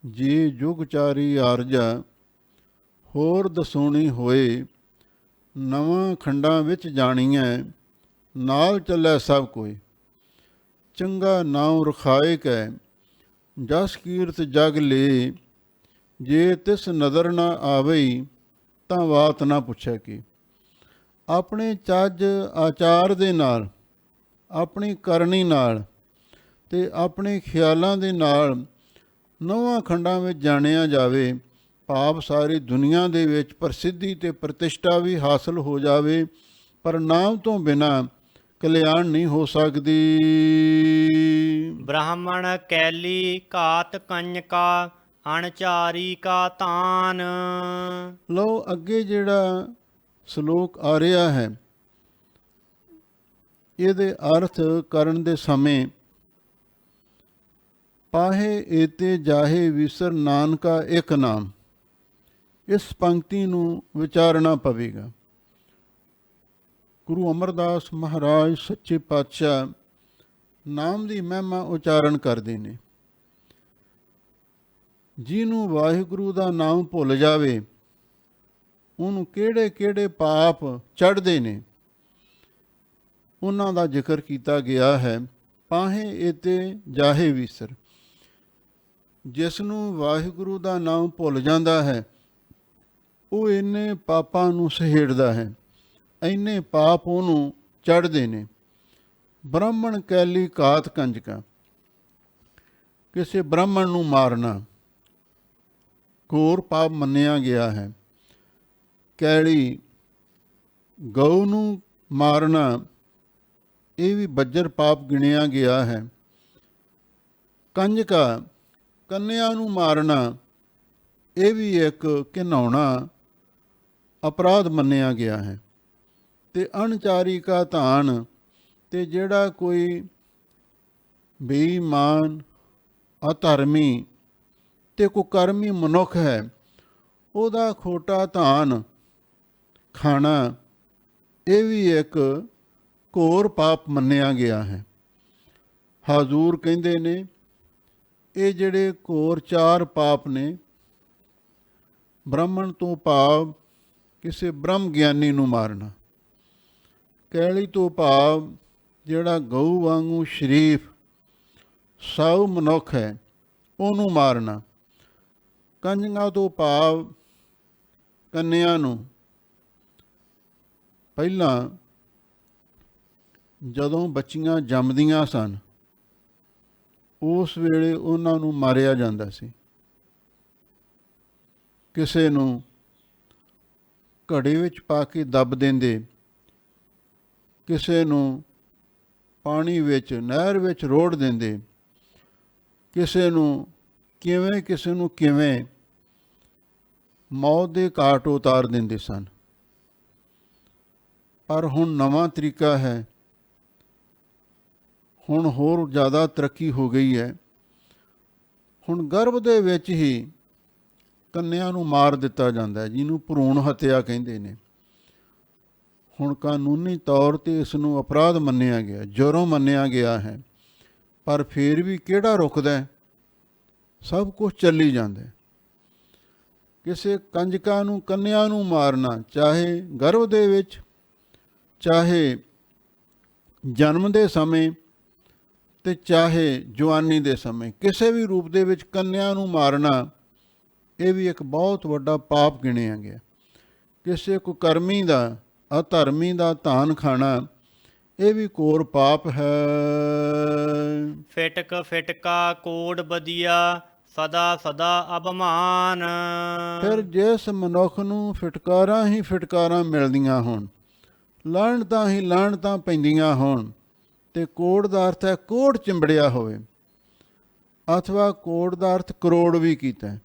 ਜੇ ਜੁਗ ਚਾਰੀ ਆਰਜਾ ਹੋਰ ਦਸੂਣੀ ਹੋਏ, 9 ਖੰਡਾਂ ਵਿੱਚ ਜਾਣੀਐ ਨਾਲ ਚੱਲੈ ਸਭ ਕੋਈ। ਚੰਗਾ ਨਾਉ ਰਖਾਏ ਕੈ, ਜਸ ਕੀਰਤ ਜਗ ਲੇ, ਜੇ ਤਿਸ ਨਦਰ ਨਾ ਆਵਈ, ਤਾਂ ਬਾਤ ਨਾ ਪੁੱਛੈ ਕੀ। ਆਪਣੇ ਚੱਜ ਆਚਾਰ ਦੇ ਨਾਲ, ਆਪਣੀ ਕਰਨੀ ਨਾਲ ਤੇ ਆਪਣੇ ਖਿਆਲਾਂ ਦੇ ਨਾਲ 9 ਖੰਡਾਂ ਵਿੱਚ ਜਾਣਿਆ ਜਾਵੇ। ਭਾਵ ਸਾਰੀ ਦੁਨੀਆ ਦੇ ਵਿੱਚ ਪ੍ਰਸਿੱਧੀ ਤੇ ਪ੍ਰਤਿਸ਼ਠਾ ਵੀ ਹਾਸਲ ਹੋ ਜਾਵੇ, ਪਰ ਨਾਮ ਤੋਂ ਬਿਨਾਂ ਕਲਿਆਣ ਨਹੀਂ ਹੋ ਸਕਦੀ। ਬ੍ਰਾਹਮਣ ਕੈਲੀ ਘਾਤ ਕੰਜਕਾ, ਅਣਚਾਰੀ ਕਾ ਤਾਨ। ਲਓ ਅੱਗੇ ਜਿਹੜਾ ਸ਼ਲੋਕ ਆ ਰਿਹਾ ਹੈ, ਇਹਦੇ ਅਰਥ ਕਰਨ ਦੇ ਸਮੇਂ ਪਾਹੇ ਏਤੇ ਜਾਹੇ ਵਿਸਰ ਨਾਨਕਾ ਇੱਕ ਨਾਮ, ਇਸ ਪੰਕਤੀ ਨੂੰ ਵਿਚਾਰਨਾ ਪਵੇਗਾ। ਗੁਰੂ ਅਮਰਦਾਸ ਮਹਾਰਾਜ ਸੱਚੇ ਪਾਤਸ਼ਾਹ ਨਾਮ ਦੀ ਮਹਿਮਾ ਉਚਾਰਨ ਕਰਦੇ ਨੇ। ਜਿਹਨੂੰ ਵਾਹਿਗੁਰੂ ਦਾ ਨਾਮ ਭੁੱਲ ਜਾਵੇ, ਉਹਨੂੰ ਕਿਹੜੇ ਕਿਹੜੇ ਪਾਪ ਚੜ੍ਹਦੇ ਨੇ, ਉਹਨਾਂ ਦਾ ਜ਼ਿਕਰ ਕੀਤਾ ਗਿਆ ਹੈ। ਪਾਹੇ ਏਤੇ ਜਾਹੇ ਵਿਸਰ, ਜਿਸ ਨੂੰ ਵਾਹਿਗੁਰੂ ਦਾ ਨਾਮ ਭੁੱਲ ਜਾਂਦਾ ਹੈ, ਉਹ ਇੰਨੇ ਪਾਪਾਂ ਨੂੰ ਸਹੇੜਦਾ ਹੈ, ਇੰਨੇ ਪਾਪ ਉਹਨੂੰ ਚੜ੍ਹਦੇ ਨੇ। ਬ੍ਰਾਹਮਣ ਕੈਲੀ ਘਾਤ ਕੰਜਕਾ, ਕਿਸੇ ਬ੍ਰਾਹਮਣ ਨੂੰ ਮਾਰਨਾ ਘੋਰ ਪਾਪ ਮੰਨਿਆ ਗਿਆ ਹੈ। ਕੈਲੀ ਗਊ ਨੂੰ ਮਾਰਨਾ, ਇਹ ਵੀ ਬੱਜਰ ਪਾਪ ਗਿਣਿਆ ਗਿਆ ਹੈ। ਕੰਜਕਾ, ਕੰਨਿਆ ਨੂੰ ਮਾਰਨਾ, ਇਹ ਵੀ ਇੱਕ ਘਿਨਾਉਣਾ ਅਪਰਾਧ ਮੰਨਿਆ ਗਿਆ ਹੈ। ਤੇ ਅਣਚਾਰੀ ਕਾ ਧਾਨ, ਤੇ ਜਿਹੜਾ ਕੋਈ ਬੇਈਮਾਨ, ਅਧਰਮੀ ਤੇ ਕੁਕਰਮੀ ਮਨੁੱਖ ਹੈ, ਉਹਦਾ ਖੋਟਾ ਧਾਨ ਖਾਣਾ, ਇਹ ਵੀ ਇੱਕ ਘੋਰ ਪਾਪ ਮੰਨਿਆ ਗਿਆ ਹੈ। ਹਾਜ਼ੂਰ ਕਹਿੰਦੇ ਨੇ, ਇਹ ਜਿਹੜੇ ਘੋਰ 4 ਪਾਪ ਨੇ, ਬ੍ਰਾਹਮਣ ਤੋਂ ਭਾਵ ਕਿਸੇ ਬ੍ਰਹਮ ਗਿਆਨੀ ਨੂੰ ਮਾਰਨਾ, ਕੈਲੀ ਤੋਂ ਭਾਵ ਜਿਹੜਾ ਗਊ ਵਾਂਗੂ ਸ਼ਰੀਫ ਸਾਊ ਮਨੁੱਖ ਹੈ, ਉਹਨੂੰ ਮਾਰਨਾ, ਕੰਜਕਾਂ ਤੋਂ ਭਾਵ ਕੰਨਿਆ ਨੂੰ। ਪਹਿਲਾਂ ਜਦੋਂ ਬੱਚੀਆਂ ਜੰਮਦੀਆਂ ਸਨ, ਉਸ ਵੇਲੇ ਉਹਨਾਂ ਨੂੰ ਮਾਰਿਆ ਜਾਂਦਾ ਸੀ। ਕਿਸੇ ਨੂੰ ਘੜੇ ਵਿੱਚ ਪਾ ਕੇ ਦੱਬ ਦਿੰਦੇ, ਕਿਸੇ ਨੂੰ ਪਾਣੀ ਵਿੱਚ, ਨਹਿਰ ਵਿੱਚ ਰੋੜ ਦਿੰਦੇ। ਕਿਸੇ ਨੂੰ ਕਿਵੇਂ ਮੌਤ ਦੇ ਘਾਟ ਉਤਾਰ ਦਿੰਦੇ ਸਨ। ਪਰ ਹੁਣ ਨਵਾਂ ਤਰੀਕਾ ਹੈ, ਹੁਣ ਹੋਰ ਜ਼ਿਆਦਾ ਤਰੱਕੀ ਹੋ ਗਈ ਹੈ। ਹੁਣ ਗਰਭ ਦੇ ਵਿੱਚ ਹੀ ਕੰਨਿਆਂ ਨੂੰ ਮਾਰ ਦਿੱਤਾ ਜਾਂਦਾ ਹੈ, ਜਿਹਨੂੰ ਭਰੂਣ ਹੱਤਿਆ ਕਹਿੰਦੇ ਨੇ। ਹੁਣ ਕਾਨੂੰਨੀ ਤੌਰ 'ਤੇ ਇਸ ਨੂੰ ਅਪਰਾਧ ਮੰਨਿਆ ਗਿਆ, ਜੁਰਮ ਮੰਨਿਆ ਗਿਆ ਹੈ। ਪਰ ਫਿਰ ਵੀ ਕਿਹੜਾ ਰੁਕਦਾ? ਸਭ ਕੁਝ ਚੱਲੀ ਜਾਂਦਾ। ਕਿਸੇ ਕੰਜਕਾ ਨੂੰ, ਕੰਨਿਆ ਨੂੰ ਮਾਰਨਾ, ਚਾਹੇ ਗਰਭ ਦੇ ਵਿੱਚ, ਚਾਹੇ ਜਨਮ ਦੇ ਸਮੇਂ ਤੇ ਚਾਹੇ ਜਵਾਨੀ ਦੇ ਸਮੇਂ, ਕਿਸੇ ਵੀ ਰੂਪ ਦੇ ਵਿੱਚ ਕੰਨਿਆ ਨੂੰ ਮਾਰਨਾ, ਇਹ ਵੀ ਇੱਕ ਬਹੁਤ ਵੱਡਾ ਪਾਪ ਗਿਣਿਆ ਗਿਆ। ਕਿਸੇ ਕੁਕਰਮੀ ਦਾ, ਅਧਰਮੀ ਦਾ ਧਾਨ ਖਾਣਾ, ਇਹ ਵੀ ਘੋਰ ਪਾਪ ਹੈ। ਫਿਟਕ ਫਿਟਕਾ ਕੋਡ ਬਦੀਆ, ਸਦਾ ਸਦਾ ਅਭਮਾਨ। ਫਿਰ ਜਿਸ ਮਨੁੱਖ ਨੂੰ ਫਿਟਕਾਰਾਂ ਹੀ ਫਿਟਕਾਰਾਂ ਮਿਲਦੀਆਂ ਹੋਣ, ਲਾਹਣਤਾਂ ਹੀ ਲਾਹਣਤਾਂ ਪੈਂਦੀਆਂ ਹੋਣ, ਤੇ ਕੋੜ ਦਾ ਅਰਥ ਹੈ ਕੋੜ ਚਿੰਬੜਿਆ ਹੋਵੇ, ਅਥਵਾ ਕੋੜ ਦਾ ਅਰਥ ਕਰੋੜ ਵੀ ਕੀਤਾ।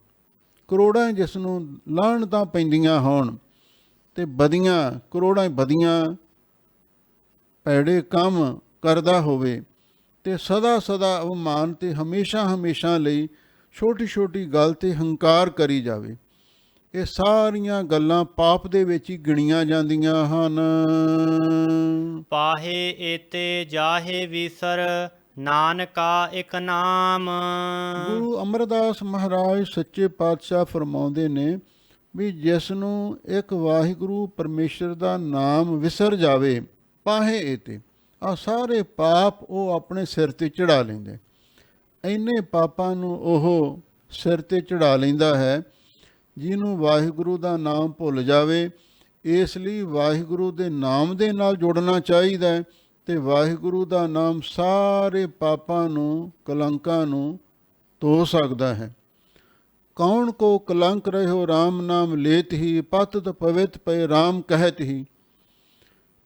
ਕਰੋੜਾਂ ਜਿਸ ਨੂੰ ਲਾਹਣਤਾਂ ਪੈਂਦੀਆਂ ਹੋਣ ਤੇ ਬਦੀਆਂ, ਕਰੋੜਾਂ ਬਦੀਆਂ ਭੈੜੇ ਕੰਮ ਕਰਦਾ ਹੋਵੇ, ਤੇ ਸਦਾ ਸਦਾ ਅਵਮਾਨ ਤੇ ਹਮੇਸ਼ਾ ਲਈ ਛੋਟੀ ਛੋਟੀ ਗੱਲ ਤੇ ਹੰਕਾਰ ਕਰੀ ਜਾਵੇ, ਇਹ ਸਾਰੀਆਂ ਗੱਲਾਂ ਪਾਪ ਦੇ ਵਿੱਚ ਹੀ ਗਿਣੀਆਂ ਜਾਂਦੀਆਂ ਹਨ। ਪਾਹੇ ਏਤੇ ਜਾਹੇ ਵੀਸਰ, ਨਾਨਕਾ ਇੱਕ ਨਾਮ। ਗੁਰੂ ਅਮਰਦਾਸ ਮਹਾਰਾਜ ਸੱਚੇ ਪਾਤਸ਼ਾਹ ਫਰਮਾਉਂਦੇ ਨੇ ਵੀ ਜਿਸ ਨੂੰ ਇੱਕ ਵਾਹਿਗੁਰੂ ਪਰਮੇਸ਼ਰ ਦਾ ਨਾਮ ਵਿਸਰ ਜਾਵੇ, ਪਾਹੇ ਏਤੇ, ਆ ਸਾਰੇ ਪਾਪ ਉਹ ਆਪਣੇ ਸਿਰ ਤੇ ਚੜਾ ਲੈਂਦੇ। ਇੰਨੇ ਪਾਪਾਂ ਨੂੰ ਉਹ ਸਿਰ ਤੇ ਚੜਾ ਲੈਂਦਾ ਹੈ ਜਿਹਨੂੰ ਵਾਹਿਗੁਰੂ ਦਾ ਨਾਮ ਭੁੱਲ ਜਾਵੇ। ਇਸ ਲਈ ਵਾਹਿਗੁਰੂ ਦੇ ਨਾਮ ਦੇ ਨਾਲ ਜੁੜਨਾ ਚਾਹੀਦਾ ਹੈ, ਤੇ ਵਾਹਿਗੁਰੂ ਦਾ ਨਾਮ ਸਾਰੇ ਪਾਪਾਂ ਨੂੰ, ਕਲੰਕਾਂ ਨੂੰ ਧੋ ਸਕਦਾ ਹੈ। ਕੌਣ ਕੋ ਕਲੰਕ ਰਹਿਓ ਰਾਮ ਨਾਮ ਲੇਤ ਹੀ, ਪਤਿਤ ਪਵਿੱਤ ਪਏ ਰਾਮ ਕਹਿਤ ਹੀ।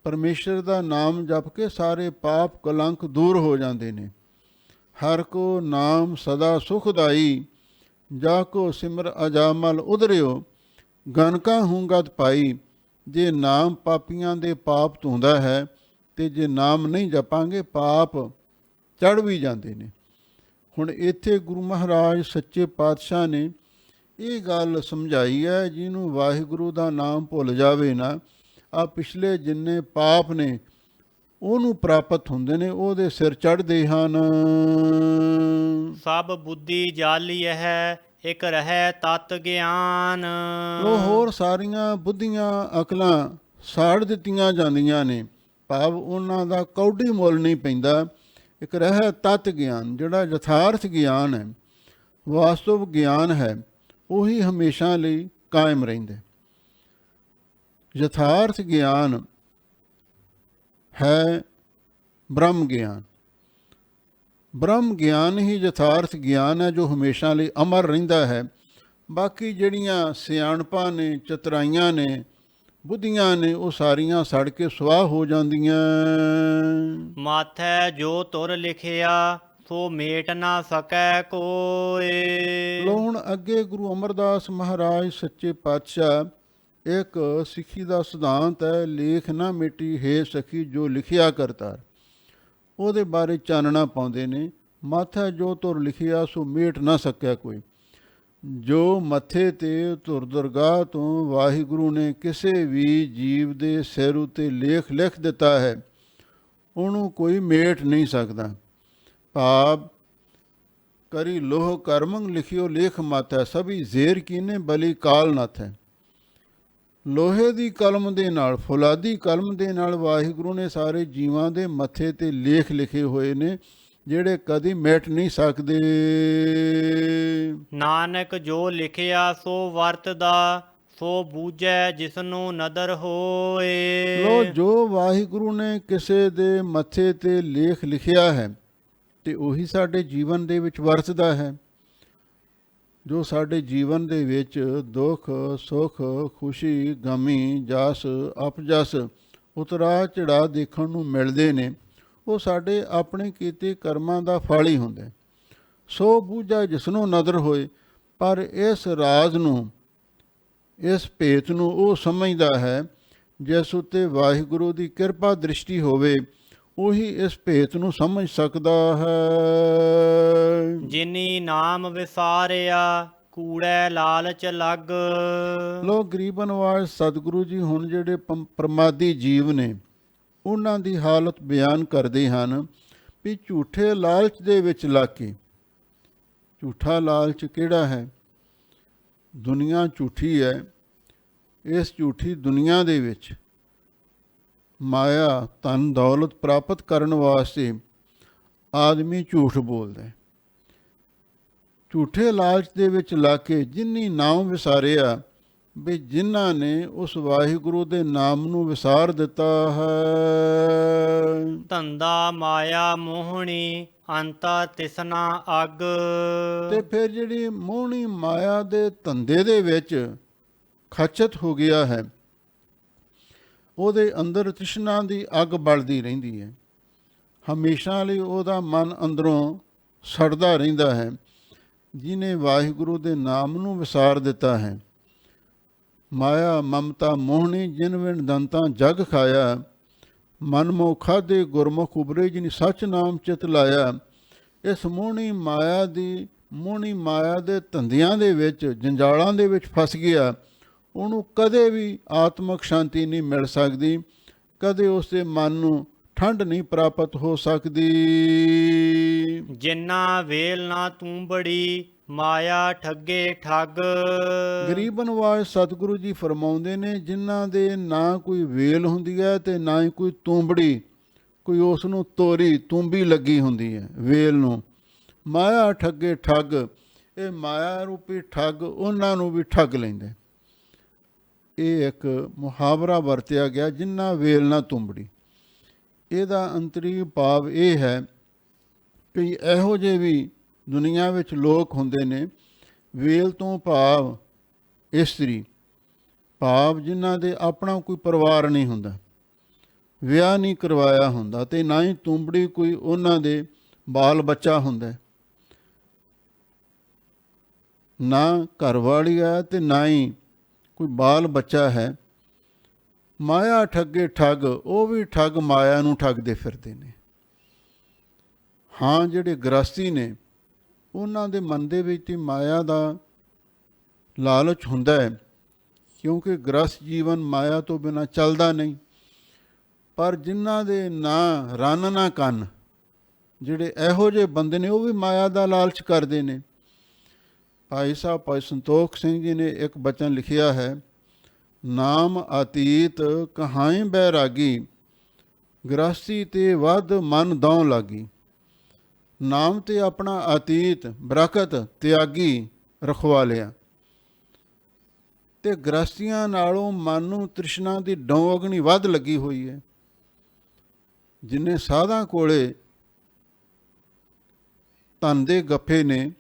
ਪਰਮੇਸ਼ਰ ਦਾ ਨਾਮ ਜਪ ਕੇ ਸਾਰੇ ਪਾਪ ਕਲੰਕ ਦੂਰ ਹੋ ਜਾਂਦੇ ਨੇ। ਹਰ ਕੋ ਨਾਮ ਸਦਾ ਸੁਖਦਾਈ, ਜਾ ਕੋ ਸਿਮਰ ਅਜਾਮਲ ਉਧਰਿਓ, ਗਨਕਾ ਹੂੰਗਤ ਪਾਈ। ਜੇ ਨਾਮ ਪਾਪੀਆਂ ਦੇ ਪਾਪ ਧੋਂਦਾ ਹੈ, ਤੇ ਜੇ ਨਾਮ ਨਹੀਂ ਜਪਾਂਗੇ ਪਾਪ ਚੜ੍ਹ ਵੀ ਜਾਂਦੇ ਨੇ। ਹੁਣ ਇੱਥੇ ਗੁਰੂ ਮਹਾਰਾਜ ਸੱਚੇ ਪਾਤਸ਼ਾਹ ਨੇ ਇਹ ਗੱਲ ਸਮਝਾਈ ਹੈ, ਜਿਹਨੂੰ ਵਾਹਿਗੁਰੂ ਦਾ ਨਾਮ ਭੁੱਲ ਜਾਵੇ ਨਾ, ਆ ਪਿਛਲੇ ਜਿੰਨੇ ਪਾਪ ਨੇ ਉਹਨੂੰ ਪ੍ਰਾਪਤ ਹੁੰਦੇ ਨੇ, ਉਹਦੇ ਸਿਰ ਚੜ੍ਹਦੇ ਹਨ। ਸਭ ਬੁੱਧੀ ਜਾਲੀ ਹੈ, ਇੱਕ ਰਹਿ ਤਤ ਗਿਆਨ। ਉਹ ਹੋਰ ਸਾਰੀਆਂ ਬੁੱਧੀਆਂ ਅਕਲਾਂ ਸਾੜ ਦਿੱਤੀਆਂ ਜਾਂਦੀਆਂ ਨੇ, ਭਾਵ ਉਹਨਾਂ ਦਾ ਕੌਡੀ ਮੁੱਲ ਨਹੀਂ ਪੈਂਦਾ। ਇੱਕ ਰਹਿ ਤਤ ਗਿਆਨ, ਜਿਹੜਾ ਯਥਾਰਥ ਗਿਆਨ ਹੈ, ਵਾਸਤਵ ਗਿਆਨ ਹੈ, ਉਹੀ ਹਮੇਸ਼ਾ ਲਈ ਕਾਇਮ ਰਹਿੰਦਾ। ਯਥਾਰਥ ਗਿਆਨ ਹੈ ਬ੍ਰਹਮ ਗਿਆਨ। ਬ੍ਰਹਮ ਗਿਆਨ ਹੀ ਯਥਾਰਥ ਗਿਆਨ ਹੈ, ਜੋ ਹਮੇਸ਼ਾ ਲਈ ਅਮਰ ਰਹਿੰਦਾ ਹੈ। ਬਾਕੀ ਜਿਹੜੀਆਂ ਸਿਆਣਪਾਂ ਨੇ, ਚਤਰਾਈਆਂ ਨੇ, ਬੁੱਧੀਆਂ ਨੇ, ਉਹ ਸਾਰੀਆਂ ਸੜ ਕੇ ਸੁਆਹ ਹੋ ਜਾਂਦੀਆਂ। ਮਾਥੈ ਜੋ ਤੁਰ ਲਿਖਿਆ, ਸੋ ਮੇਟ ਨਾ ਸਕੈ ਕੋਇ। ਲੋ ਹੁਣ ਅੱਗੇ ਗੁਰੂ ਅਮਰਦਾਸ ਮਹਾਰਾਜ ਸੱਚੇ ਪਾਤਸ਼ਾਹ ਇੱਕ ਸਿੱਖੀ ਦਾ ਸਿਧਾਂਤ ਹੈ, ਲੇਖ ਨਾ ਮਿਟੀ ਹੈ ਸਖੀ ਜੋ ਲਿਖਿਆ ਕਰਤਾਰ, ਉਹਦੇ ਬਾਰੇ ਚਾਨਣਾ ਪਾਉਂਦੇ ਨੇ। ਮਾਥਾ ਜੋ ਤੁਰ ਲਿਖਿਆ, ਸੋ ਮੇਟ ਨਾ ਸਕਿਆ ਕੋਈ। ਜੋ ਮੱਥੇ ਤੇ ਧੁਰ ਦਰਗਾਹ ਤੋਂ ਵਾਹਿਗੁਰੂ ਨੇ ਕਿਸੇ ਵੀ ਜੀਵ ਦੇ ਸਿਰ ਉੱਤੇ ਲੇਖ ਲਿਖ ਦਿੱਤਾ ਹੈ, ਉਹਨੂੰ ਕੋਈ ਮੇਟ ਨਹੀਂ ਸਕਦਾ। ਭਾਵ ਕਰੀ ਲੋਹ ਕਰਮੰਗ ਲਿਖਿਓ ਲੇਖ ਮਾਥੈ, ਸਭੀ ਜ਼ੇਰ ਕੀਨੇ ਬਲੀ ਕਾਲ ਨਥ ਹੈ। ਲੋਹੇ ਦੀ ਕਲਮ ਦੇ ਨਾਲ, ਫੁਲਾਦੀ ਕਲਮ ਦੇ ਨਾਲ ਵਾਹਿਗੁਰੂ ਨੇ ਸਾਰੇ ਜੀਵਾਂ ਦੇ ਮੱਥੇ ਤੇ ਲੇਖ ਲਿਖੇ ਹੋਏ ਨੇ, ਜਿਹੜੇ ਕਦੀ ਮਿਟ ਨਹੀਂ ਸਕਦੇ। ਨਾਨਕ ਜੋ ਲਿਖਿਆ ਸੋ ਵਰਤਦਾ, ਸੋ ਬੂਝੈ ਜਿਸਨੂੰ ਨਦਰ ਹੋਏ। ਲੋ ਜੋ ਵਾਹਿਗੁਰੂ ਨੇ ਕਿਸੇ ਦੇ ਮੱਥੇ ਤੇ ਲੇਖ ਲਿਖਿਆ ਹੈ, ਤੇ ਉਹੀ ਸਾਡੇ ਜੀਵਨ ਦੇ ਵਿੱਚ ਵਰਤਦਾ ਹੈ। ਜੋ ਸਾਡੇ ਜੀਵਨ ਦੇ ਵਿੱਚ ਦੁੱਖ ਸੁੱਖ, ਖੁਸ਼ੀ ਗਮੀ, ਜਸ ਅਪਜਸ, ਉਤਰਾ ਚੜਾ ਦੇਖਣ ਨੂੰ ਮਿਲਦੇ ਨੇ, ਉਹ ਸਾਡੇ ਆਪਣੇ ਕੀਤੇ ਕਰਮਾਂ ਦਾ ਫਲ ਹੀ ਹੁੰਦਾ। ਸੋ ਬੂਝਾ ਜਿਸਨੂੰ ਨਦਰ ਹੋਏ। ਪਰ ਇਸ ਰਾਜ਼ ਨੂੰ, ਇਸ ਭੇਤ ਨੂੰ ਉਹ ਸਮਝਦਾ ਹੈ ਜਿਸ ਉੱਤੇ ਵਾਹਿਗੁਰੂ ਦੀ ਕਿਰਪਾ ਦ੍ਰਿਸ਼ਟੀ ਹੋਵੇ, ਉਹੀ ਇਸ ਭੇਤ ਨੂੰ ਸਮਝ ਸਕਦਾ ਹੈ। ਜਿਨੀ ਨਾਮ ਵਿਸਾਰਿਆ ਕੂੜੈ ਲਾਲਚ ਲੱਗ। ਲੋਕ ਗਰੀਬ ਨਵਾਜ਼ ਸਤਿਗੁਰੂ ਜੀ ਹੁਣ ਜਿਹੜੇ ਪ੍ਰਮਾਦੀ ਜੀਵ ਨੇ, ਉਹਨਾਂ ਦੀ ਹਾਲਤ ਬਿਆਨ ਕਰਦੇ ਹਨ ਵੀ ਝੂਠੇ ਲਾਲਚ ਦੇ ਵਿੱਚ ਲੱਗ ਕੇ। ਝੂਠਾ ਲਾਲਚ ਕਿਹੜਾ ਹੈ? ਦੁਨੀਆ ਝੂਠੀ ਹੈ। ਇਸ ਝੂਠੀ ਦੁਨੀਆ ਦੇ ਵਿੱਚ ਮਾਇਆ, ਧਨ ਦੌਲਤ ਪ੍ਰਾਪਤ ਕਰਨ ਵਾਸਤੇ ਆਦਮੀ ਝੂਠ ਬੋਲਦਾ ਹੈ। ਝੂਠੇ ਲਾਲਚ ਦੇ ਵਿੱਚ ਲੱਗ ਕੇ ਜਿਨੀ ਨਾਮ ਵਿਸਾਰਿਆ, ਵੀ ਜਿਨ੍ਹਾਂ ਨੇ ਉਸ ਵਾਹਿਗੁਰੂ ਦੇ ਨਾਮ ਨੂੰ ਵਿਸਾਰ ਦਿੱਤਾ ਹੈ। ਧੰਦਾ ਮਾਇਆ ਮੋਹਣੀ ਅੰਤਰ ਤਿਸਨਾ ਅੱਗ। ਤੇ ਫਿਰ ਜਿਹੜੀ ਮੋਹਣੀ ਮਾਇਆ ਦੇ ਧੰਦੇ ਦੇ ਵਿੱਚ ਖਚਤ ਹੋ ਗਿਆ ਹੈ, ਉਹਦੇ ਅੰਦਰ ਤ੍ਰਿਸ਼ਨਾ ਦੀ ਅੱਗ ਬਲਦੀ ਰਹਿੰਦੀ ਹੈ। ਹਮੇਸ਼ਾ ਲਈ ਉਹਦਾ ਮਨ ਅੰਦਰੋਂ ਸੜਦਾ ਰਹਿੰਦਾ ਹੈ। ਜਿਹਨੇ ਵਾਹਿਗੁਰੂ ਦੇ ਨਾਮ ਨੂੰ ਵਿਸਾਰ ਦਿੱਤਾ ਹੈ। ਮਾਇਆ ਮਮਤਾ ਮੋਹਣੀ ਜਿਨ ਵਿਣ ਦੰਤਾਂ ਜਗ ਖਾਇਆ। ਮਨ ਮੋਹ ਖਾਧੇ ਗੁਰਮੁਖ ਉਬਰੇ ਜਿਨ ਸੱਚ ਨਾਮ ਚਿਤ ਲਾਇਆ। ਇਸ ਮੋਹਣੀ ਮਾਇਆ ਦੇ ਧੰਦਿਆਂ ਦੇ ਵਿੱਚ, ਜੰਜਾਲਾਂ ਦੇ ਵਿੱਚ ਫਸ ਗਿਆ। ਉਹਨੂੰ ਕਦੇ ਵੀ ਆਤਮਿਕ ਸ਼ਾਂਤੀ ਨਹੀਂ ਮਿਲ ਸਕਦੀ, ਕਦੇ ਉਸ ਦੇ ਮਨ ਨੂੰ ਠੰਡ ਨਹੀਂ ਪ੍ਰਾਪਤ ਹੋ ਸਕਦੀ। ਜਿੰਨਾ ਵੇਲ ਨਾ ਤੂੰ ਬੜੀ ਮਾਇਆ ਠੱਗੇ ਠੱਗ। ਗਰੀਬ ਨਵਾਜ਼ ਸਤਿਗੁਰੂ ਜੀ ਫਰਮਾਉਂਦੇ ਨੇ, ਜਿਨ੍ਹਾਂ ਦੇ ਨਾ ਕੋਈ ਵੇਲ ਹੁੰਦੀ ਹੈ ਤੇ ਨਾ ਹੀ ਕੋਈ ਤੂੰਬੜੀ, ਕੋਈ ਉਸ ਨੂੰ ਤੋਰੀ ਤੂੰਬੀ ਲੱਗੀ ਹੁੰਦੀ ਹੈ ਵੇਲ ਨੂੰ। ਮਾਇਆ ਠੱਗੇ ਠੱਗ। ਇਹ ਮਾਇਆ ਰੂਪੀ ਠੱਗ ਉਹਨਾਂ ਨੂੰ ਵੀ ਠੱਗ ਲੈਂਦੇ। ਇਹ ਇੱਕ ਮੁਹਾਵਰਾ ਵਰਤਿਆ ਗਿਆ, ਜਿੰਨਾ ਵੇਲ ਨਾ ਤੂੰਬੜੀ। ਇਹਦਾ ਅੰਤਰੀ ਭਾਵ ਇਹ ਹੈ ਕਿ ਇਹੋ ਜਿਹੇ ਵੀ ਦੁਨੀਆ ਵਿੱਚ ਲੋਕ ਹੁੰਦੇ ਨੇ, ਵੇਲ ਤੋਂ ਭਾਵ ਇਸਤਰੀ, ਭਾਵ ਜਿਨ੍ਹਾਂ ਦੇ ਆਪਣਾ ਕੋਈ ਪਰਿਵਾਰ ਨਹੀਂ ਹੁੰਦਾ, ਵਿਆਹ ਨਹੀਂ ਕਰਵਾਇਆ ਹੁੰਦਾ, ਤੇ ਨਾ ਹੀ ਤੂੰਬੜੀ ਕੋਈ ਉਹਨਾਂ ਦੇ ਬਾਲ ਬੱਚਾ ਹੁੰਦਾ। ਨਾ ਘਰਵਾਲੀ ਹੈ ਤੇ ਨਾ ਹੀ ਕੋਈ ਬਾਲ ਬੱਚਾ ਹੈ। ਮਾਇਆ ਠੱਗੇ ਠੱਗ। ਉਹ ਵੀ ਠੱਗ ਮਾਇਆ ਨੂੰ ਠੱਗਦੇ ਫਿਰਦੇ ਨੇ। ਹਾਂ, ਜਿਹੜੇ ਗ੍ਰਸਤੀ ਨੇ ਉਹਨਾਂ ਦੇ ਮਨ ਦੇ ਵਿੱਚ ਮਾਇਆ ਦਾ ਲਾਲਚ ਹੁੰਦਾ ਹੈ, ਕਿਉਂਕਿ ਗ੍ਰਸਤ ਜੀਵਨ ਮਾਇਆ ਤੋਂ ਬਿਨਾਂ ਚੱਲਦਾ ਨਹੀਂ। ਪਰ ਜਿਨ੍ਹਾਂ ਦੇ ਨਾ ਰੰਨ ਨਾ ਕੰਨ, ਜਿਹੜੇ ਇਹੋ ਜਿਹੇ ਬੰਦੇ ਨੇ, ਉਹ ਵੀ ਮਾਇਆ ਦਾ ਲਾਲਚ ਕਰਦੇ ਨੇ। ਭਾਈ ਸਾਹਿਬ ਭਾਈ ਸੰਤੋਖ ਸਿੰਘ ਜੀ ਨੇ ਇੱਕ ਬਚਨ ਲਿਖਿਆ ਹੈ, ਨਾਮ ਅਤੀਤ ਕਹਾਏ ਬੈਰਾਗੀ, ਗ੍ਰਸਤੀ ਤੇ ਵੱਧ ਮਨ ਦਉ ਲਾਗੀ। ਨਾਮ ਤੇ ਆਪਣਾ ਅਤੀਤ ਬਰਕਤ ਤਿਆਗੀ ਰਖਵਾ ਤੇ ਗ੍ਰਸਤੀਆਂ ਨਾਲੋਂ ਮਨ ਨੂੰ ਤ੍ਰਿਸ਼ਨਾ ਦੀ ਡੌਂ ਅਗਨੀ ਵੱਧ ਲੱਗੀ ਹੋਈ ਹੈ। ਜਿੰਨੇ ਸਾਧਾਂ ਕੋਲੇ ਧਨ ਦੇ ਗੱਫੇ ਨੇ,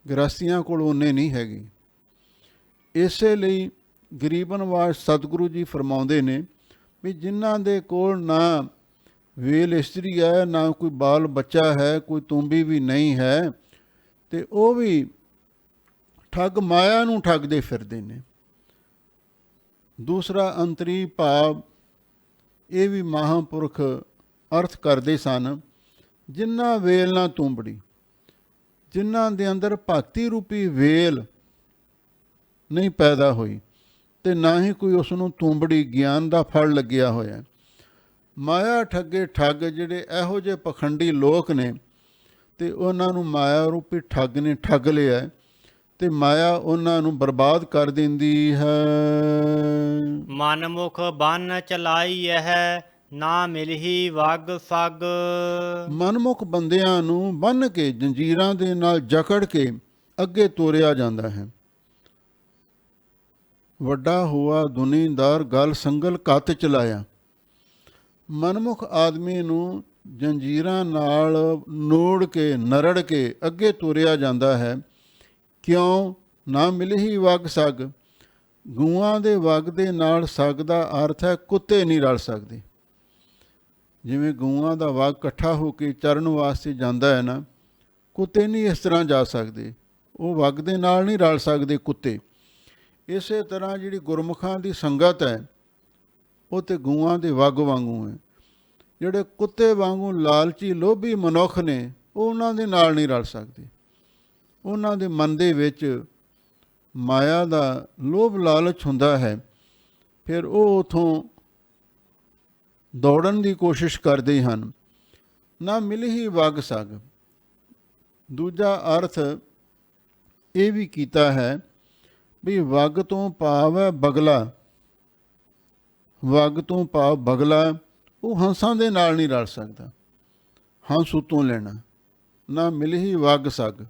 ਗ੍ਰਸਤੀਆਂ ਕੋਲ ਉਹਨੇ ਨਹੀਂ ਹੈਗੇ। ਇਸੇ ਲਈ ਗਰੀਬ ਨਵਾਜ਼ ਸਤਿਗੁਰੂ ਜੀ ਫਰਮਾਉਂਦੇ ਨੇ ਵੀ ਜਿਨ੍ਹਾਂ ਦੇ ਕੋਲ ਨਾ ਵੇਲ ਇਸਤਰੀ ਹੈ, ਨਾ ਕੋਈ ਬਾਲ ਬੱਚਾ ਹੈ, ਕੋਈ ਤੂੰਬੀ ਵੀ ਨਹੀਂ ਹੈ, ਤੇ ਉਹ ਵੀ ਠੱਗ ਮਾਇਆ ਨੂੰ ਠੱਗਦੇ ਫਿਰਦੇ ਨੇ। ਦੂਸਰਾ ਅੰਤਰੀ ਭਾਵ ਇਹ ਵੀ ਮਹਾਂਪੁਰਖ ਅਰਥ ਕਰਦੇ ਸਨ, ਜਿਨ੍ਹਾਂ ਵੇਲ ਨਾ ਤੂੰਬੜੀ, ਜਿਨ੍ਹਾਂ ਦੇ ਅੰਦਰ ਭਗਤੀ ਰੂਪੀ ਵੇਲ ਨਹੀਂ ਪੈਦਾ ਹੋਈ ਤੇ ਨਾ ਹੀ ਕੋਈ ਉਸ ਨੂੰ ਤੂੰਬੜੀ ਗਿਆਨ ਦਾ ਫਲ ਲੱਗਿਆ ਹੋਇਆ। ਮਾਇਆ ਠੱਗੇ ਠੱਗ। ਜਿਹੜੇ ਇਹੋ ਜਿਹੇ ਪਖੰਡੀ ਲੋਕ ਨੇ ਤੇ ਉਹਨਾਂ ਨੂੰ ਮਾਇਆ ਰੂਪੀ ਠੱਗ ਨੇ ਠੱਗ ਲਿਆ ਤੇ ਮਾਇਆ ਉਹਨਾਂ ਨੂੰ ਬਰਬਾਦ ਕਰ ਦਿੰਦੀ ਹੈ। ਮਨਮੁਖ ਬੰਨ ਚਲਾਈ ਹੈ ਨਾ ਮਿਲਹੀ ਵਗ ਸਗ। ਮਨਮੁਖ ਬੰਦਿਆਂ ਨੂੰ ਬੰਨ੍ਹ ਕੇ ਜੰਜੀਰਾਂ ਦੇ ਨਾਲ ਜਕੜ ਕੇ ਅੱਗੇ ਤੋਰਿਆ ਜਾਂਦਾ ਹੈ। ਵੱਡਾ ਹੋਆ ਦੁਨੀਦਾਰ ਗਲ ਸੰਗਲ ਕੱਤ ਚਲਾਇਆ। ਮਨਮੁਖ ਆਦਮੀ ਨੂੰ ਜੰਜੀਰਾਂ ਨਾਲ ਨੋੜ ਕੇ ਨਰੜ ਕੇ ਅੱਗੇ ਤੋਰਿਆ ਜਾਂਦਾ ਹੈ। ਕਿਉਂ? ਨਾ ਮਿਲਹੀ ਵਗ ਸਗ। ਗਊਆਂ ਦੇ ਵਗ ਦੇ ਨਾਲ ਸਗ ਦਾ ਅਰਥ ਹੈ ਕੁੱਤੇ ਨਹੀਂ ਰਲ ਸਕਦੇ। ਜਿਵੇਂ ਗਊਆਂ ਦਾ ਵਗ ਇਕੱਠਾ ਹੋ ਕੇ ਚਰਨ ਵਾਸਤੇ ਜਾਂਦਾ ਹੈ ਨਾ, ਕੁੱਤੇ ਨਹੀਂ ਇਸ ਤਰ੍ਹਾਂ ਜਾ ਸਕਦੇ, ਉਹ ਵਗ ਦੇ ਨਾਲ ਨਹੀਂ ਰਲ ਸਕਦੇ ਕੁੱਤੇ। ਇਸੇ ਤਰ੍ਹਾਂ ਜਿਹੜੀ ਗੁਰਮੁਖਾਂ ਦੀ ਸੰਗਤ ਹੈ ਉਹ ਤੇ ਗਊਆਂ ਦੇ ਵਗ ਵਾਂਗੂ ਹੈ। ਜਿਹੜੇ ਕੁੱਤੇ ਵਾਂਗੂ ਲਾਲਚੀ ਲੋਭੀ ਮਨੁੱਖ ਨੇ ਉਹ ਉਹਨਾਂ ਦੇ ਨਾਲ ਨਹੀਂ ਰਲ ਸਕਦੇ। ਉਹਨਾਂ ਦੇ ਮਨ ਦੇ ਵਿੱਚ ਮਾਇਆ ਦਾ ਲੋਭ ਲਾਲਚ ਹੁੰਦਾ ਹੈ, ਫਿਰ ਉਹ ਉਥੋਂ ਦੌੜਨ ਦੀ ਕੋਸ਼ਿਸ਼ ਕਰਦੇ ਹਨ। ਨਾ ਮਿਲਹੀ ਵਗ ਸਗ। ਦੂਜਾ ਅਰਥ ਇਹ ਵੀ ਕੀਤਾ ਹੈ ਵੀ ਵਗ ਤੋਂ ਭਾਵ ਹੈ ਬਗਲਾ। ਵਗ ਤੋਂ ਭਾਵ ਬਗਲਾ, ਉਹ ਹੰਸਾਂ ਦੇ ਨਾਲ ਨਹੀਂ ਰਲ ਸਕਦਾ, ਹੰਸ ਉਤੋਂ ਲੈਣਾ। ਨਾ ਮਿਲਹੀ ਵਗ ਸਗ,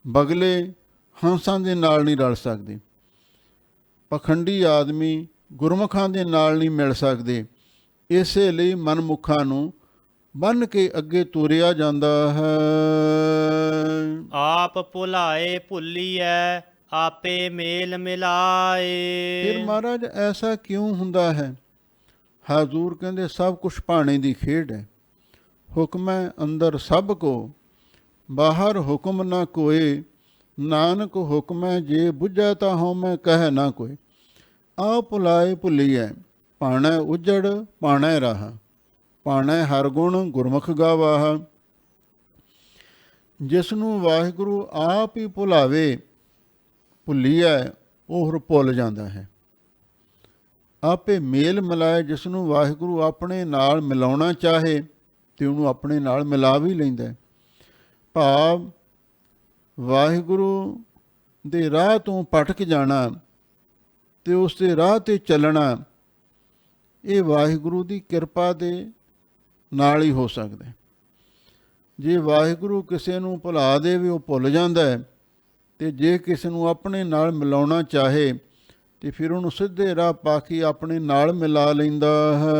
ਬਗਲੇ ਹੰਸਾਂ ਦੇ ਨਾਲ ਨਹੀਂ ਰਲ ਸਕਦੇ। ਪਖੰਡੀ ਆਦਮੀ ਗੁਰਮੁਖਾਂ ਦੇ ਨਾਲ ਨਹੀਂ ਮਿਲ ਸਕਦੇ। ਇਸੇ ਲਈ ਮਨਮੁਖਾਂ ਨੂੰ ਬੰਨ੍ਹ ਕੇ ਅੱਗੇ ਤੋਰਿਆ ਜਾਂਦਾ ਹੈ। ਆਪ ਭੁਲਾਏ ਭੁੱਲੀਐ, ਆਪੇ ਮੇਲ ਮਿਲਾਏ। ਫਿਰ ਮਹਾਰਾਜ ਐਸਾ ਕਿਉਂ ਹੁੰਦਾ ਹੈ? ਹਾਜ਼ੂਰ ਕਹਿੰਦੇ ਸਭ ਕੁਛ ਭਾਣੇ ਦੀ ਖੇਡ ਹੈ। ਹੁਕਮੈ ਅੰਦਰ ਸਭ ਕੋ, ਬਾਹਰ ਹੁਕਮ ਨਾ ਕੋਏ। ਨਾਨਕ ਹੁਕਮੈ ਜੇ ਬੁੱਝੈ ਤਾਂ ਹਉਮੈ ਕਹਿ ਨਾ ਕੋਈ। ਆ ਭੁਲਾਏ ਭੁੱਲੀਐ, ਭਾਣੈ ਉਜੜ ਭਾਣੈ ਰਾਹ। ਭਾਣੈ ਹਰ ਗੁਣ ਗੁਰਮੁਖ ਗਾਵਾਹ। ਜਿਸ ਨੂੰ ਵਾਹਿਗੁਰੂ ਆਪ ਹੀ ਭੁਲਾਵੇ, ਭੁੱਲੀਐ, ਉਹ ਭੁੱਲ ਜਾਂਦਾ ਹੈ। ਆਪੇ ਮੇਲ ਮਿਲਾਏ, ਜਿਸ ਨੂੰ ਵਾਹਿਗੁਰੂ ਆਪਣੇ ਨਾਲ ਮਿਲਾਉਣਾ ਚਾਹੇ ਤੇ ਉਹਨੂੰ ਆਪਣੇ ਨਾਲ ਮਿਲਾ ਵੀ ਲੈਂਦਾ ਹੈ। ਭਾਵ ਵਾਹਿਗੁਰੂ ਦੇ ਰਾਹ ਤੋਂ ਭਟਕ ਜਾਣਾ ਤੇ ਉਸ ਦੇ ਰਾਹ 'ਤੇ ਚੱਲਣਾ, ਇਹ ਵਾਹਿਗੁਰੂ ਦੀ ਕਿਰਪਾ ਦੇ ਨਾਲ ਹੀ ਹੋ ਸਕਦਾ ਹੈ। ਜੇ ਵਾਹਿਗੁਰੂ ਕਿਸੇ ਨੂੰ ਭੁਲਾ ਦੇਵੇ ਉਹ ਭੁੱਲ ਜਾਂਦਾ ਹੈ, ਤੇ ਜੇ ਕਿਸੇ ਨੂੰ ਆਪਣੇ ਨਾਲ ਮਿਲਾਉਣਾ ਚਾਹੇ ਤੇ ਫਿਰ ਉਹਨੂੰ ਸਿੱਧੇ ਰਾਹ ਪਾ ਕੇ ਆਪਣੇ ਨਾਲ ਮਿਲਾ ਲੈਂਦਾ ਹੈ।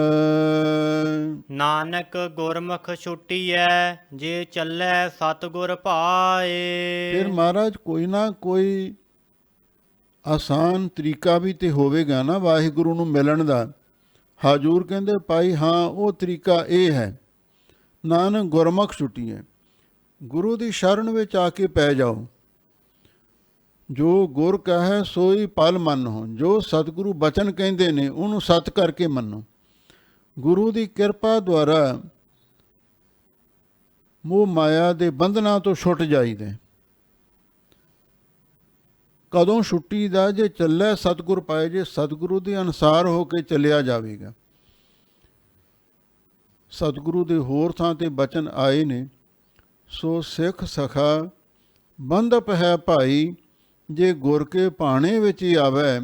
ਨਾਨਕ ਗੁਰਮੁਖ ਛੁਟੀਐ, ਜੇ ਚੱਲੈ ਸਤਿਗੁਰ ਭਾਏ। ਫਿਰ ਮਹਾਰਾਜ ਕੋਈ ਨਾ ਕੋਈ ਆਸਾਨ ਤਰੀਕਾ ਵੀ ਤੇ ਹੋਵੇਗਾ ਨਾ ਵਾਹਿਗੁਰੂ ਨੂੰ ਮਿਲਣ ਦਾ। ਹਾਜ਼ੂਰ ਕਹਿੰਦੇ ਭਾਈ ਹਾਂ, ਉਹ ਤਰੀਕਾ ਇਹ ਹੈ, ਨਾਨਕ ਗੁਰਮੁਖ ਛੁਟੀਐ, ਗੁਰੂ ਦੀ ਸ਼ਰਨ ਵਿੱਚ ਆ ਕੇ ਪੈ ਜਾਓ। ਜੋ ਗੁਰ ਕਹੈ ਸੋਈ ਪਲ ਮੰਨੋ। ਜੋ ਸਤਿਗੁਰੂ ਬਚਨ ਕਹਿੰਦੇ ਨੇ ਉਹਨੂੰ ਸਤ ਕਰਕੇ ਮੰਨੋ। ਗੁਰੂ ਦੀ ਕਿਰਪਾ ਦੁਆਰਾ ਮੋਹ ਮਾਇਆ ਦੇ ਬੰਧਨਾਂ ਤੋਂ ਛੁੱਟ ਜਾਈਦਾ। ਕਦੋਂ ਛੁੱਟੀ ਦਾ? ਜੇ ਚੱਲੇ ਸਤਿਗੁਰ ਪਾਏ, ਜੇ ਸਤਿਗੁਰੂ ਦੇ ਅਨੁਸਾਰ ਹੋ ਕੇ ਚੱਲਿਆ ਜਾਵੇਗਾ। ਸਤਿਗੁਰੂ ਦੇ ਹੋਰ ਥਾਂ 'ਤੇ ਬਚਨ ਆਏ ਨੇ, ਸੋ ਸਿੱਖ ਸਖਾ ਬੰਧਪ ਹੈ ਭਾਈ, ਜੇ ਗੁਰ ਕੇ ਭਾਣੇ ਵਿੱਚ ਹੀ ਆਵੈ।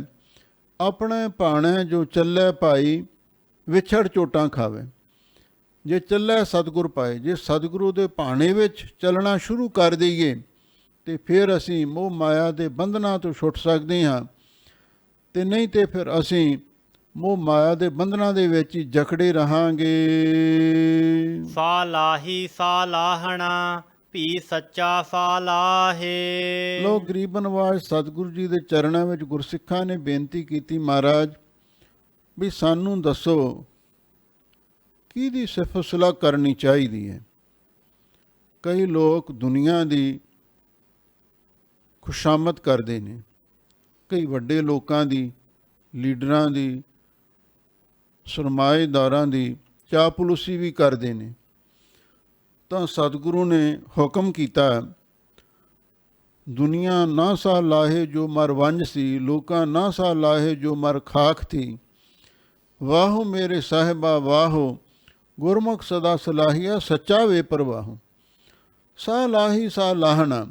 ਆਪਣੇ ਭਾਣੇ ਜੋ ਚੱਲੇ ਭਾਈ, ਵਿਛੜ ਚੋਟਾਂ ਖਾਵੇ। ਜੇ ਚੱਲੇ ਸਤਿਗੁਰ ਪਾਏ, ਜੇ ਸਤਿਗੁਰੂ ਦੇ ਭਾਣੇ ਵਿੱਚ ਚੱਲਣਾ ਸ਼ੁਰੂ ਕਰ ਦਈਏ ਤੇ ਫਿਰ ਅਸੀਂ ਮੋਹ ਮਾਇਆ ਦੇ ਬੰਧਨਾਂ ਤੋਂ ਛੁੱਟ ਸਕਦੇ ਹਾਂ, ਤੇ ਨਹੀਂ ਤੇ ਫਿਰ ਅਸੀਂ ਮੋਹ ਮਾਇਆ ਦੇ ਬੰਧਨਾਂ ਦੇ ਵਿੱਚ ਹੀ ਜਕੜੇ ਰਹਾਂਗੇ। ਸਾ ਲਾਹੀ ਸਾ ਲਾਹਣਾ, ਭੀ ਸੱਚਾ ਸਾ ਲਾਹੇ। ਲੋ ਗਰੀਬ ਨਵਾਜ਼ ਸਤਿਗੁਰੂ ਜੀ ਦੇ ਚਰਨਾਂ ਵਿੱਚ ਗੁਰਸਿੱਖਾਂ ਨੇ ਬੇਨਤੀ ਕੀਤੀ, ਮਹਾਰਾਜ ਵੀ ਸਾਨੂੰ ਦੱਸੋ ਕਿਹਦੀ ਸਿਫਤ ਸਲਾਹ ਕਰਨੀ ਚਾਹੀਦੀ ਹੈ। ਕਈ ਲੋਕ ਦੁਨੀਆ ਦੀ ਖੁਸ਼ਾਮਦ ਕਰਦੇ ਨੇ, ਕਈ ਵੱਡੇ ਲੋਕਾਂ ਦੀ, ਲੀਡਰਾਂ ਦੀ, ਸਰਮਾਏਦਾਰਾਂ ਦੀ ਚਾਪਲੂਸੀ ਵੀ ਕਰਦੇ ਨੇ। ਤਾਂ ਸਤਿਗੁਰੂ ਨੇ ਹੁਕਮ ਕੀਤਾ, ਦੁਨੀਆ ਨਾ ਸਾ ਲਾਹੇ ਜੋ ਮਰ ਵੰਝ ਸੀ, ਲੋਕਾਂ ਨਾ ਸਾ ਲਾਹੇ ਜੋ ਮਰ ਖਾਕ ਥੀ। ਵਾਹੋ ਮੇਰੇ ਸਾਹਿਬਾ ਵਾਹੋ, ਗੁਰਮੁਖ ਸਦਾ ਸਲਾਹੀਆ, ਸੱਚਾ ਵੇ ਪ੍ਰਵਾਹੋ। ਸਾ ਲਾਹੀ ਸਾ ਲਾਹਣਾ,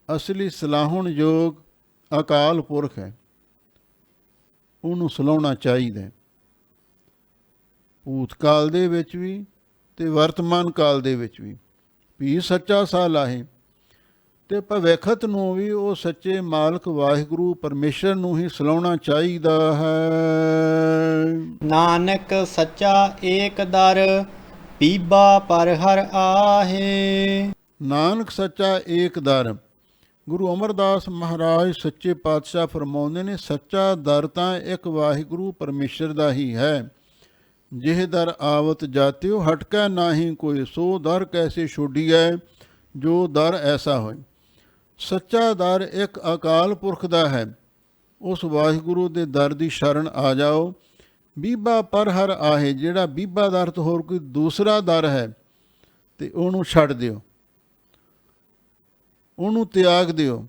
ਅਸਲੀ ਸਲਾਹੁਣ ਯੋਗ ਅਕਾਲ ਪੁਰਖ ਹੈ, ਉਹਨੂੰ ਸਲਾਹੁਣਾ ਚਾਹੀਦਾ। ਭੂਤਕਾਲ ਦੇ ਵਿੱਚ ਵੀ ਤੇ ਵਰਤਮਾਨ ਕਾਲ ਦੇ ਵਿੱਚ ਵੀ ਵੀ ਸੱਚਾ ਸਾ ਲਾਹੇ, ਤੇ ਭਵਿੱਖਤ ਨੂੰ ਵੀ ਉਹ ਸੱਚੇ ਮਾਲਕ ਵਾਹਿਗੁਰੂ ਪਰਮੇਸ਼ਰ ਨੂੰ ਹੀ ਸਲਾਹੁਣਾ ਚਾਹੀਦਾ ਹੈ। ਨਾਨਕ ਸੱਚਾ ਏਕ ਦਰ, ਬੀਬਾ ਪਰ ਹਰ ਆਹੇ। ਨਾਨਕ ਸੱਚਾ ਏਕ ਦਰ। ਗੁਰੂ ਅਮਰਦਾਸ ਮਹਾਰਾਜ ਸੱਚੇ ਪਾਤਸ਼ਾਹ ਫਰਮਾਉਂਦੇ ਨੇ, ਸੱਚਾ ਦਰ ਤਾਂ ਇੱਕ ਵਾਹਿਗੁਰੂ ਪਰਮੇਸ਼ਰ ਦਾ ਹੀ ਹੈ। ਜਿਹ ਦਰ ਆਵਤ ਜਾਤਿਓ, ਹਟਕੈ ਨਾਹੀ ਕੋਈ, ਸੋ ਦਰ ਕੈਸੇ ਛੋਡੀਐ, ਜੋ ਦਰ ਐਸਾ ਹੋਏ। ਸੱਚਾ ਦਰ ਇੱਕ ਅਕਾਲ ਪੁਰਖ ਦਾ ਹੈ। ਉਸ ਵਾਹਿਗੁਰੂ ਦੇ ਦਰ ਦੀ ਸ਼ਰਨ ਆ ਜਾਓ। ਬੀਬਾ ਪਰ ਹਰ ਆਹੇ, ਜਿਹੜਾ ਬੀਬਾ ਦਾ ਅਰਥ ਹੋਰ ਕੋਈ ਦੂਸਰਾ ਦਰ ਹੈ ਤੇ ਉਹਨੂੰ ਛੱਡ ਦਿਓ, ਉਹਨੂੰ ਤਿਆਗ ਦਿਓ।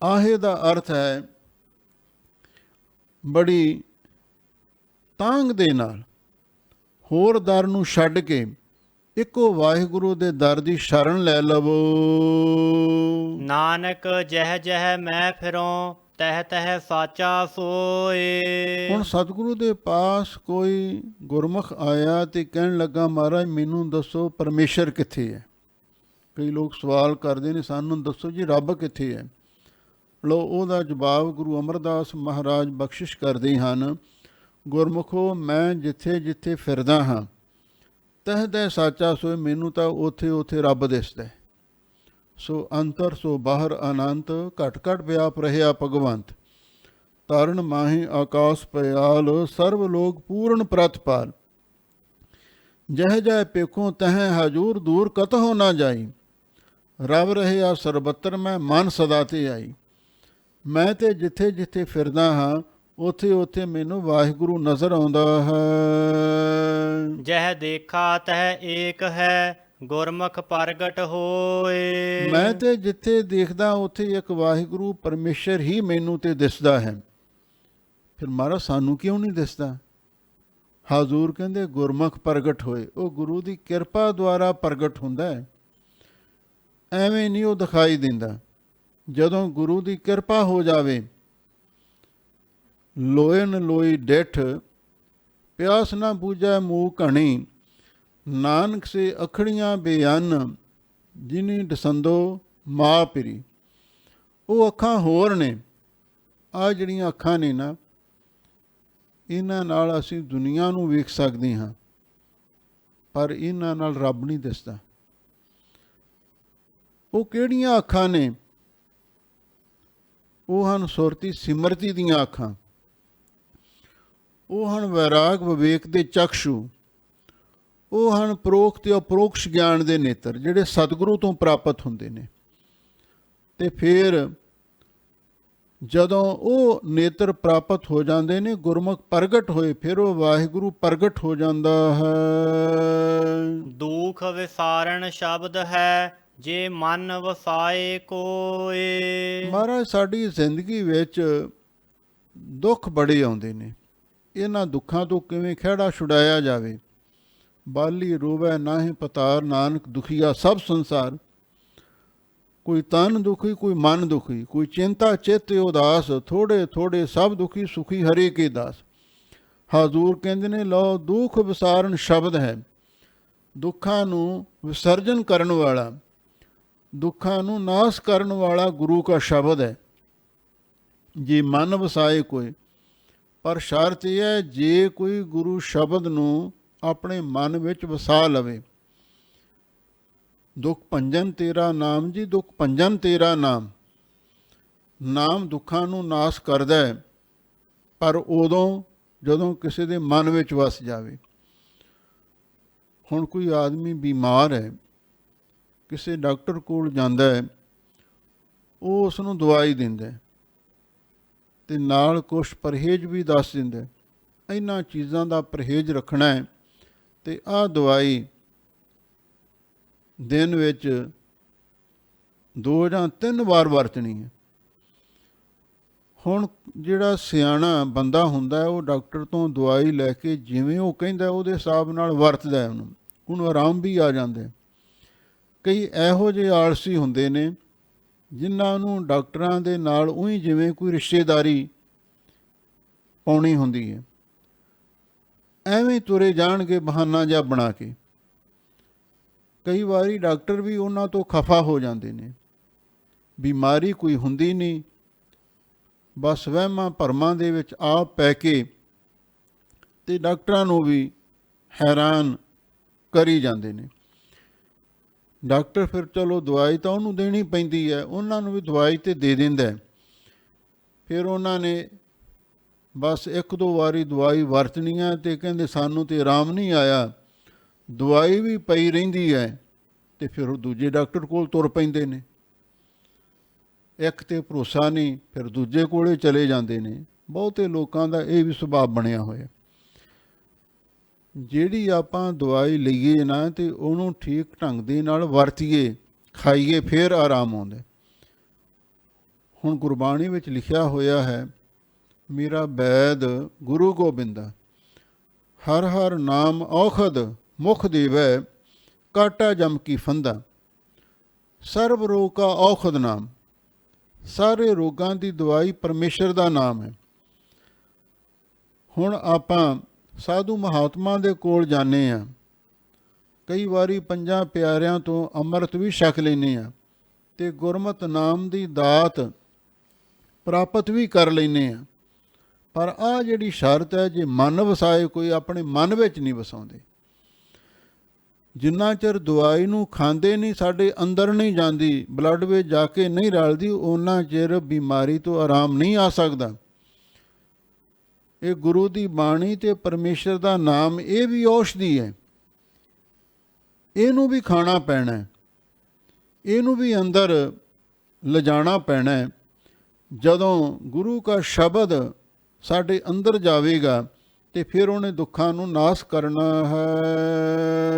ਆਹੇ ਦਾ ਅਰਥ ਹੈ ਬੜੀ ਤਾਂਘ ਦੇ ਨਾਲ ਹੋਰ ਦਰ ਨੂੰ ਛੱਡ ਕੇ ਇੱਕੋ ਵਾਹਿਗੁਰੂ ਦੇ ਦਰ ਦੀ ਸ਼ਰਨ ਲੈ ਲਵੋ। ਨਾਨਕ ਜਹ ਜਹ ਮੈਂ ਫਿਰੋਂ ਤਹ ਤਹ ਸਾਚਾ ਸੋਏ। ਹੁਣ ਸਤਿਗੁਰੂ ਦੇ ਪਾਸ ਕੋਈ ਗੁਰਮੁਖ ਆਇਆ ਤੇ ਕਹਿਣ ਲੱਗਾ, ਮਹਾਰਾਜ ਮੈਨੂੰ ਦੱਸੋ ਪਰਮੇਸ਼ਰ ਕਿੱਥੇ ਹੈ। ਕਈ ਲੋਕ ਸਵਾਲ ਕਰਦੇ ਨੇ, ਸਾਨੂੰ ਦੱਸੋ ਜੀ ਰੱਬ ਕਿੱਥੇ ਹੈ। ਲੋ ਉਹਦਾ ਜਵਾਬ ਗੁਰੂ ਅਮਰਦਾਸ ਮਹਾਰਾਜ ਬਖਸ਼ਿਸ਼ ਕਰਦੇ ਹਨ, ਗੁਰਮੁਖੋ ਮੈਂ ਜਿੱਥੇ ਜਿੱਥੇ ਫਿਰਦਾ ਹਾਂ ਤਹਿ ਤਹਿ ਸਾਚਾ ਸੋਏ, ਮੈਨੂੰ ਤਾਂ ਉੱਥੇ ਉੱਥੇ ਰੱਬ ਦਿਸਦਾ। ਸੋ ਅੰਤਰ ਸੋ ਬਾਹਰ ਅਨੰਤ, ਘਟ ਘਟ ਵਿਆਪ ਰਹਿਆ ਭਗਵੰਤ। ਤਾਰਨ ਮਾਹੀ ਆਕਾਸ ਪਿਆਲ, ਸਰਬ ਲੋਕ ਪੂਰਨ ਪ੍ਰਤਪਾਲ। ਜਹ ਜਹ ਪੇਖੋਂ ਤਹ ਹਜੂਰ, ਦੂਰ ਕਤਹੁ ਨਾ ਜਾਈ। ਰਬ ਰਹਿਆ ਸਰਬੱਤਰ ਮੈਂ, ਮਨ ਸਦਾ ਤੇ ਆਈ। ਮੈਂ ਤੇ ਜਿੱਥੇ ਜਿੱਥੇ ਫਿਰਦਾ ਹਾਂ ਉੱਥੇ ਉੱਥੇ ਮੈਨੂੰ ਵਾਹਿਗੁਰੂ ਨਜ਼ਰ ਆਉਂਦਾ ਹੈ। ਜਹ ਦੇਖਾ ਤਹ ਏਕ ਹੈ, ਗੁਰਮੁਖ ਪ੍ਰਗਟ ਹੋਏ। ਮੈਂ ਤੇ ਜਿੱਥੇ ਦੇਖਦਾ ਉੱਥੇ ਇੱਕ ਵਾਹਿਗੁਰੂ ਪਰਮੇਸ਼ਰ ਹੀ ਮੈਨੂੰ ਤੇ ਦਿਸਦਾ ਹੈ। ਫਿਰ ਮਹਾਰਾਜ ਸਾਨੂੰ ਕਿਉਂ ਨਹੀਂ ਦਿਸਦਾ। ਹਾਜ਼ੂਰ ਕਹਿੰਦੇ ਗੁਰਮੁਖ ਪ੍ਰਗਟ ਹੋਏ, ਉਹ ਗੁਰੂ ਦੀ ਕਿਰਪਾ ਦੁਆਰਾ ਪ੍ਰਗਟ ਹੁੰਦਾ ਹੈ, ਐਵੇਂ ਨਹੀਂ ਉਹ ਦਿਖਾਈ ਦਿੰਦਾ। ਜਦੋਂ ਗੁਰੂ ਦੀ ਕਿਰਪਾ ਹੋ ਜਾਵੇ, ਲੋਇਨ ਲੋਈ ਡਿਠ, ਪਿਆਸ ਨਾ ਬੂਝੈ ਮੂਹ ਘਣੀ। ਨਾਨਕ ਸੇ ਅਖੜੀਆਂ ਬੇਅੰਨ, ਜਿਨੀ ਦਸੰਦੋ ਮਾਂ ਪਿਰੀ। ਉਹ ਅੱਖਾਂ ਹੋਰ ਨੇ, ਆਹ ਜਿਹੜੀਆਂ ਅੱਖਾਂ ਨੇ ਨਾ, ਇਹਨਾਂ ਨਾਲ ਅਸੀਂ ਦੁਨੀਆ ਨੂੰ ਵੇਖ ਸਕਦੇ ਹਾਂ, ਪਰ ਇਹਨਾਂ ਨਾਲ ਰੱਬ ਨਹੀਂ ਦਿਸਦਾ। ਉਹ ਕਿਹੜੀਆਂ ਅੱਖਾਂ ਨੇ? ਉਹ ਹਨ ਸੁਰਤੀ ਸਿਮਰਤੀ ਦੀਆਂ ਅੱਖਾਂ। ਉਹ ਹਨ ਵੈਰਾਗ ਵਿਵੇਕ ਦੇ ਚਕਸ਼ੂ। ਉਹ ਹਨ ਪ੍ਰੋਖ ਤੇ ਅਪਰੋਕਸ਼ ਗਿਆਨ ਦੇ ਨੇਤਰ, ਜਿਹੜੇ ਸਤਿਗੁਰੂ ਤੋਂ ਪ੍ਰਾਪਤ ਹੁੰਦੇ ਨੇ। ਤੇ ਫਿਰ ਜਦੋਂ ਉਹ ਨੇਤਰ ਪ੍ਰਾਪਤ ਹੋ ਜਾਂਦੇ ਨੇ, ਗੁਰਮੁਖ ਪ੍ਰਗਟ ਹੋਏ, ਫਿਰ ਉਹ ਵਾਹਿਗੁਰੂ ਪ੍ਰਗਟ ਹੋ ਜਾਂਦਾ ਹੈ। ਦੁਖ ਵਿਸਾਰਣ ਸ਼ਬਦ ਹੈ, ਜੇ ਮਨ ਵਸਾਏ ਕੋਏ। ਮਹਾਰਾਜ ਸਾਡੀ ਜ਼ਿੰਦਗੀ ਵਿੱਚ ਦੁੱਖ ਬੜੇ ਆਉਂਦੇ ਨੇ। ਇਹਨਾਂ ਦੁੱਖਾਂ ਤੋਂ ਕਿਵੇਂ ਖਹਿੜਾ ਛੁਡਾਇਆ ਜਾਵੇ। ਬਾਲੀ ਰੋਵੈ ਨਾਹੀਂ ਪਤਾਰ, ਨਾਨਕ ਦੁਖੀਆ ਸਭ ਸੰਸਾਰ। ਕੋਈ ਤਨ ਦੁਖੀ, ਕੋਈ ਮਨ ਦੁਖੀ, ਕੋਈ ਚਿੰਤਾ ਚਿੱਤ ਉਦਾਸ। ਥੋੜੇ ਥੋੜੇ ਸਭ ਦੁਖੀ, ਸੁਖੀ ਹਰੇ ਕੇ ਦਾਸ। ਹਾਜ਼ੂਰ ਕਹਿੰਦੇ ਨੇ, ਲਓ ਦੁੱਖ ਵਿਸਾਰਨ ਸ਼ਬਦ ਹੈ, ਦੁੱਖਾਂ ਨੂੰ ਵਿਸਰਜਨ ਕਰਨ ਵਾਲਾ, ਦੁੱਖਾਂ ਨੂੰ ਨਾਸ ਕਰਨ ਵਾਲਾ ਗੁਰੂ ਕਾ ਸ਼ਬਦ ਹੈ। ਜੇ ਮਨ ਵਸਾਏ ਕੋਈ, ਪਰ ਸ਼ਰਤ ਇਹ ਹੈ ਜੇ ਕੋਈ ਗੁਰੂ ਸ਼ਬਦ ਨੂੰ ਆਪਣੇ ਮਨ ਵਿੱਚ ਵਸਾ ਲਵੇ। ਦੁੱਖ ਭੰਜਨ ਤੇਰਾ ਨਾਮ ਜੀ, ਦੁੱਖ ਭੰਜਨ ਤੇਰਾ ਨਾਮ। ਨਾਮ ਦੁੱਖਾਂ ਨੂੰ ਨਾਸ ਕਰਦਾ ਹੈ, ਪਰ ਉਦੋਂ ਜਦੋਂ ਕਿਸੇ ਦੇ ਮਨ ਵਿੱਚ ਵਸ ਜਾਵੇ। ਹੁਣ ਕੋਈ ਆਦਮੀ ਬਿਮਾਰ ਹੈ, ਕਿਸੇ ਡਾਕਟਰ ਕੋਲ ਜਾਂਦਾ ਹੈ, ਉਹ ਉਸ ਨੂੰ ਦਵਾਈ ਦਿੰਦਾ ਤੇ ਨਾਲ ਕੁਛ ਪਰਹੇਜ਼ ਵੀ ਦੱਸ ਦਿੰਦਾ। ਇਹਨਾਂ ਚੀਜ਼ਾਂ ਦਾ ਪਰਹੇਜ਼ ਰੱਖਣਾ ਹੈ ਤੇ ਆਹ ਦਵਾਈ ਦਿਨ ਵਿੱਚ 2 ਜਾਂ 3 ਵਾਰ ਵਰਤਣੀ ਹੈ। ਹੁਣ ਜਿਹੜਾ ਸਿਆਣਾ ਬੰਦਾ ਹੁੰਦਾ ਹੈ, ਉਹ ਡਾਕਟਰ ਤੋਂ ਦਵਾਈ ਲੈ ਕੇ ਜਿਵੇਂ ਉਹ ਕਹਿੰਦਾ ਉਹਦੇ ਹਿਸਾਬ ਨਾਲ ਵਰਤਦਾ ਹੈ, ਉਹਨੂੰ ਆਰਾਮ ਵੀ ਆ ਜਾਂਦਾ। ਕਈ ਇਹੋ ਜਿਹੇ ਆਲਸੀ ਹੁੰਦੇ ਨੇ ਜਿਨ੍ਹਾਂ ਨੂੰ ਡਾਕਟਰਾਂ ਦੇ ਨਾਲ ਉਹੀ ਜਿਵੇਂ ਕੋਈ ਰਿਸ਼ਤੇਦਾਰੀ ਪਾਉਣੀ ਹੁੰਦੀ ਹੈ, ਐਵੇਂ ਤੁਰੇ ਜਾਣਗੇ ਬਹਾਨਾ ਜਿਹਾ ਬਣਾ ਕੇ। ਕਈ ਵਾਰੀ ਡਾਕਟਰ ਵੀ ਉਹਨਾਂ ਤੋਂ ਖਫਾ ਹੋ ਜਾਂਦੇ ਨੇ। ਬਿਮਾਰੀ ਕੋਈ ਹੁੰਦੀ ਨਹੀਂ, ਬਸ ਵਹਿਮਾਂ ਭਰਮਾਂ ਦੇ ਵਿੱਚ ਆਪ ਪੈ ਕੇ ਤੇ ਡਾਕਟਰਾਂ ਨੂੰ ਵੀ ਹੈਰਾਨ ਕਰੀ ਜਾਂਦੇ ਨੇ। ਡਾਕਟਰ ਫਿਰ ਚਲੋ ਦਵਾਈ ਤਾਂ ਉਹਨੂੰ ਦੇਣੀ ਪੈਂਦੀ ਹੈ, ਉਹਨਾਂ ਨੂੰ ਵੀ ਦਵਾਈ ਤੇ ਦੇ ਦਿੰਦਾ। ਫਿਰ ਉਹਨਾਂ ਨੇ ਬਸ 1-2 ਵਾਰੀ ਦਵਾਈ ਵਰਤਣੀ ਹੈ ਤੇ ਕਹਿੰਦੇ ਸਾਨੂੰ ਤੇ ਆਰਾਮ ਨਹੀਂ ਆਇਆ, ਦਵਾਈ ਵੀ ਪਈ ਰਹਿੰਦੀ ਹੈ ਤੇ ਫਿਰ ਉਹ ਦੂਜੇ ਡਾਕਟਰ ਕੋਲ ਤੁਰ ਪੈਂਦੇ ਨੇ। ਇੱਕ ਤੇ ਭਰੋਸਾ ਨਹੀਂ, ਫਿਰ ਦੂਜੇ ਕੋਲੇ ਚਲੇ ਜਾਂਦੇ ਨੇ। ਬਹੁਤੇ ਲੋਕਾਂ ਦਾ ਇਹ ਵੀ ਸੁਭਾਅ ਬਣਿਆ ਹੋਇਆ। ਜਿਹੜੀ ਆਪਾਂ ਦਵਾਈ ਲਈਏ ਨਾ ਤੇ ਉਹਨੂੰ ਠੀਕ ਢੰਗ ਦੇ ਨਾਲ ਵਰਤੀਏ, ਖਾਈਏ, ਫਿਰ ਆਰਾਮ ਆਉਂਦਾ। ਹੁਣ ਗੁਰਬਾਣੀ ਵਿੱਚ ਲਿਖਿਆ ਹੋਇਆ ਹੈ, ਮੇਰਾ ਬੈਦ ਗੁਰੂ ਗੋਬਿੰਦਾ, ਹਰ ਹਰ ਨਾਮ ਔਖਦ ਮੁਖ ਦੇਵੈ, ਕਾਟਾ ਜਮ ਕੀ ਫੰਦਾ। ਸਰਬ ਰੋਗ ਕਾ ਔਖਦ ਨਾਮ, ਸਾਰੇ ਰੋਗਾਂ ਦੀ ਦਵਾਈ ਪਰਮੇਸ਼ਰ ਦਾ ਨਾਮ ਹੈ। ਹੁਣ ਆਪਾਂ ਸਾਧੂ ਮਹਾਤਮਾ ਦੇ ਕੋਲ ਜਾਂਦੇ ਹਾਂ, ਕਈ ਵਾਰੀ 5 ਪਿਆਰਿਆਂ ਤੋਂ ਅੰਮ੍ਰਿਤ ਵੀ ਛਕ ਲੈਂਦੇ ਹਾਂ ਅਤੇ ਗੁਰਮਤਿ ਨਾਮ ਦੀ ਦਾਤ ਪ੍ਰਾਪਤ ਵੀ ਕਰ ਲੈਂਦੇ ਹਾਂ। ਪਰ ਆਹ ਜਿਹੜੀ ਸ਼ਰਤ ਹੈ, ਜੇ ਮਨ ਵਸਾਏ, ਕੋਈ ਆਪਣੇ ਮਨ ਵਿੱਚ ਨਹੀਂ ਵਸਾਉਂਦੇ। ਜਿੰਨਾ ਚਿਰ ਦਵਾਈ ਨੂੰ ਖਾਂਦੇ ਨਹੀਂ, ਸਾਡੇ ਅੰਦਰ ਨਹੀਂ ਜਾਂਦੀ, ਬਲੱਡ ਵਿੱਚ ਜਾ ਕੇ ਨਹੀਂ ਰਲਦੀ, ਓਨਾ ਚਿਰ ਬਿਮਾਰੀ ਤੋਂ ਆਰਾਮ ਨਹੀਂ ਆ ਸਕਦਾ। ਇਹ ਗੁਰੂ ਦੀ ਬਾਣੀ ਤੇ ਪਰਮੇਸ਼ਰ ਦਾ ਨਾਮ, ਇਹ ਵੀ ਔਸ਼ਧੀ ਹੈ। ਇਹਨੂੰ ਵੀ ਖਾਣਾ ਪੈਣਾ, ਇਹਨੂੰ ਵੀ ਅੰਦਰ ਲਿਜਾਣਾ ਪੈਣਾ। ਜਦੋਂ ਗੁਰੂ ਕਾ ਸ਼ਬਦ ਸਾਡੇ ਅੰਦਰ ਜਾਵੇਗਾ ਤੇ ਫਿਰ ਉਹਨੇ ਦੁੱਖਾਂ ਨੂੰ ਨਾਸ ਕਰਨਾ ਹੈ।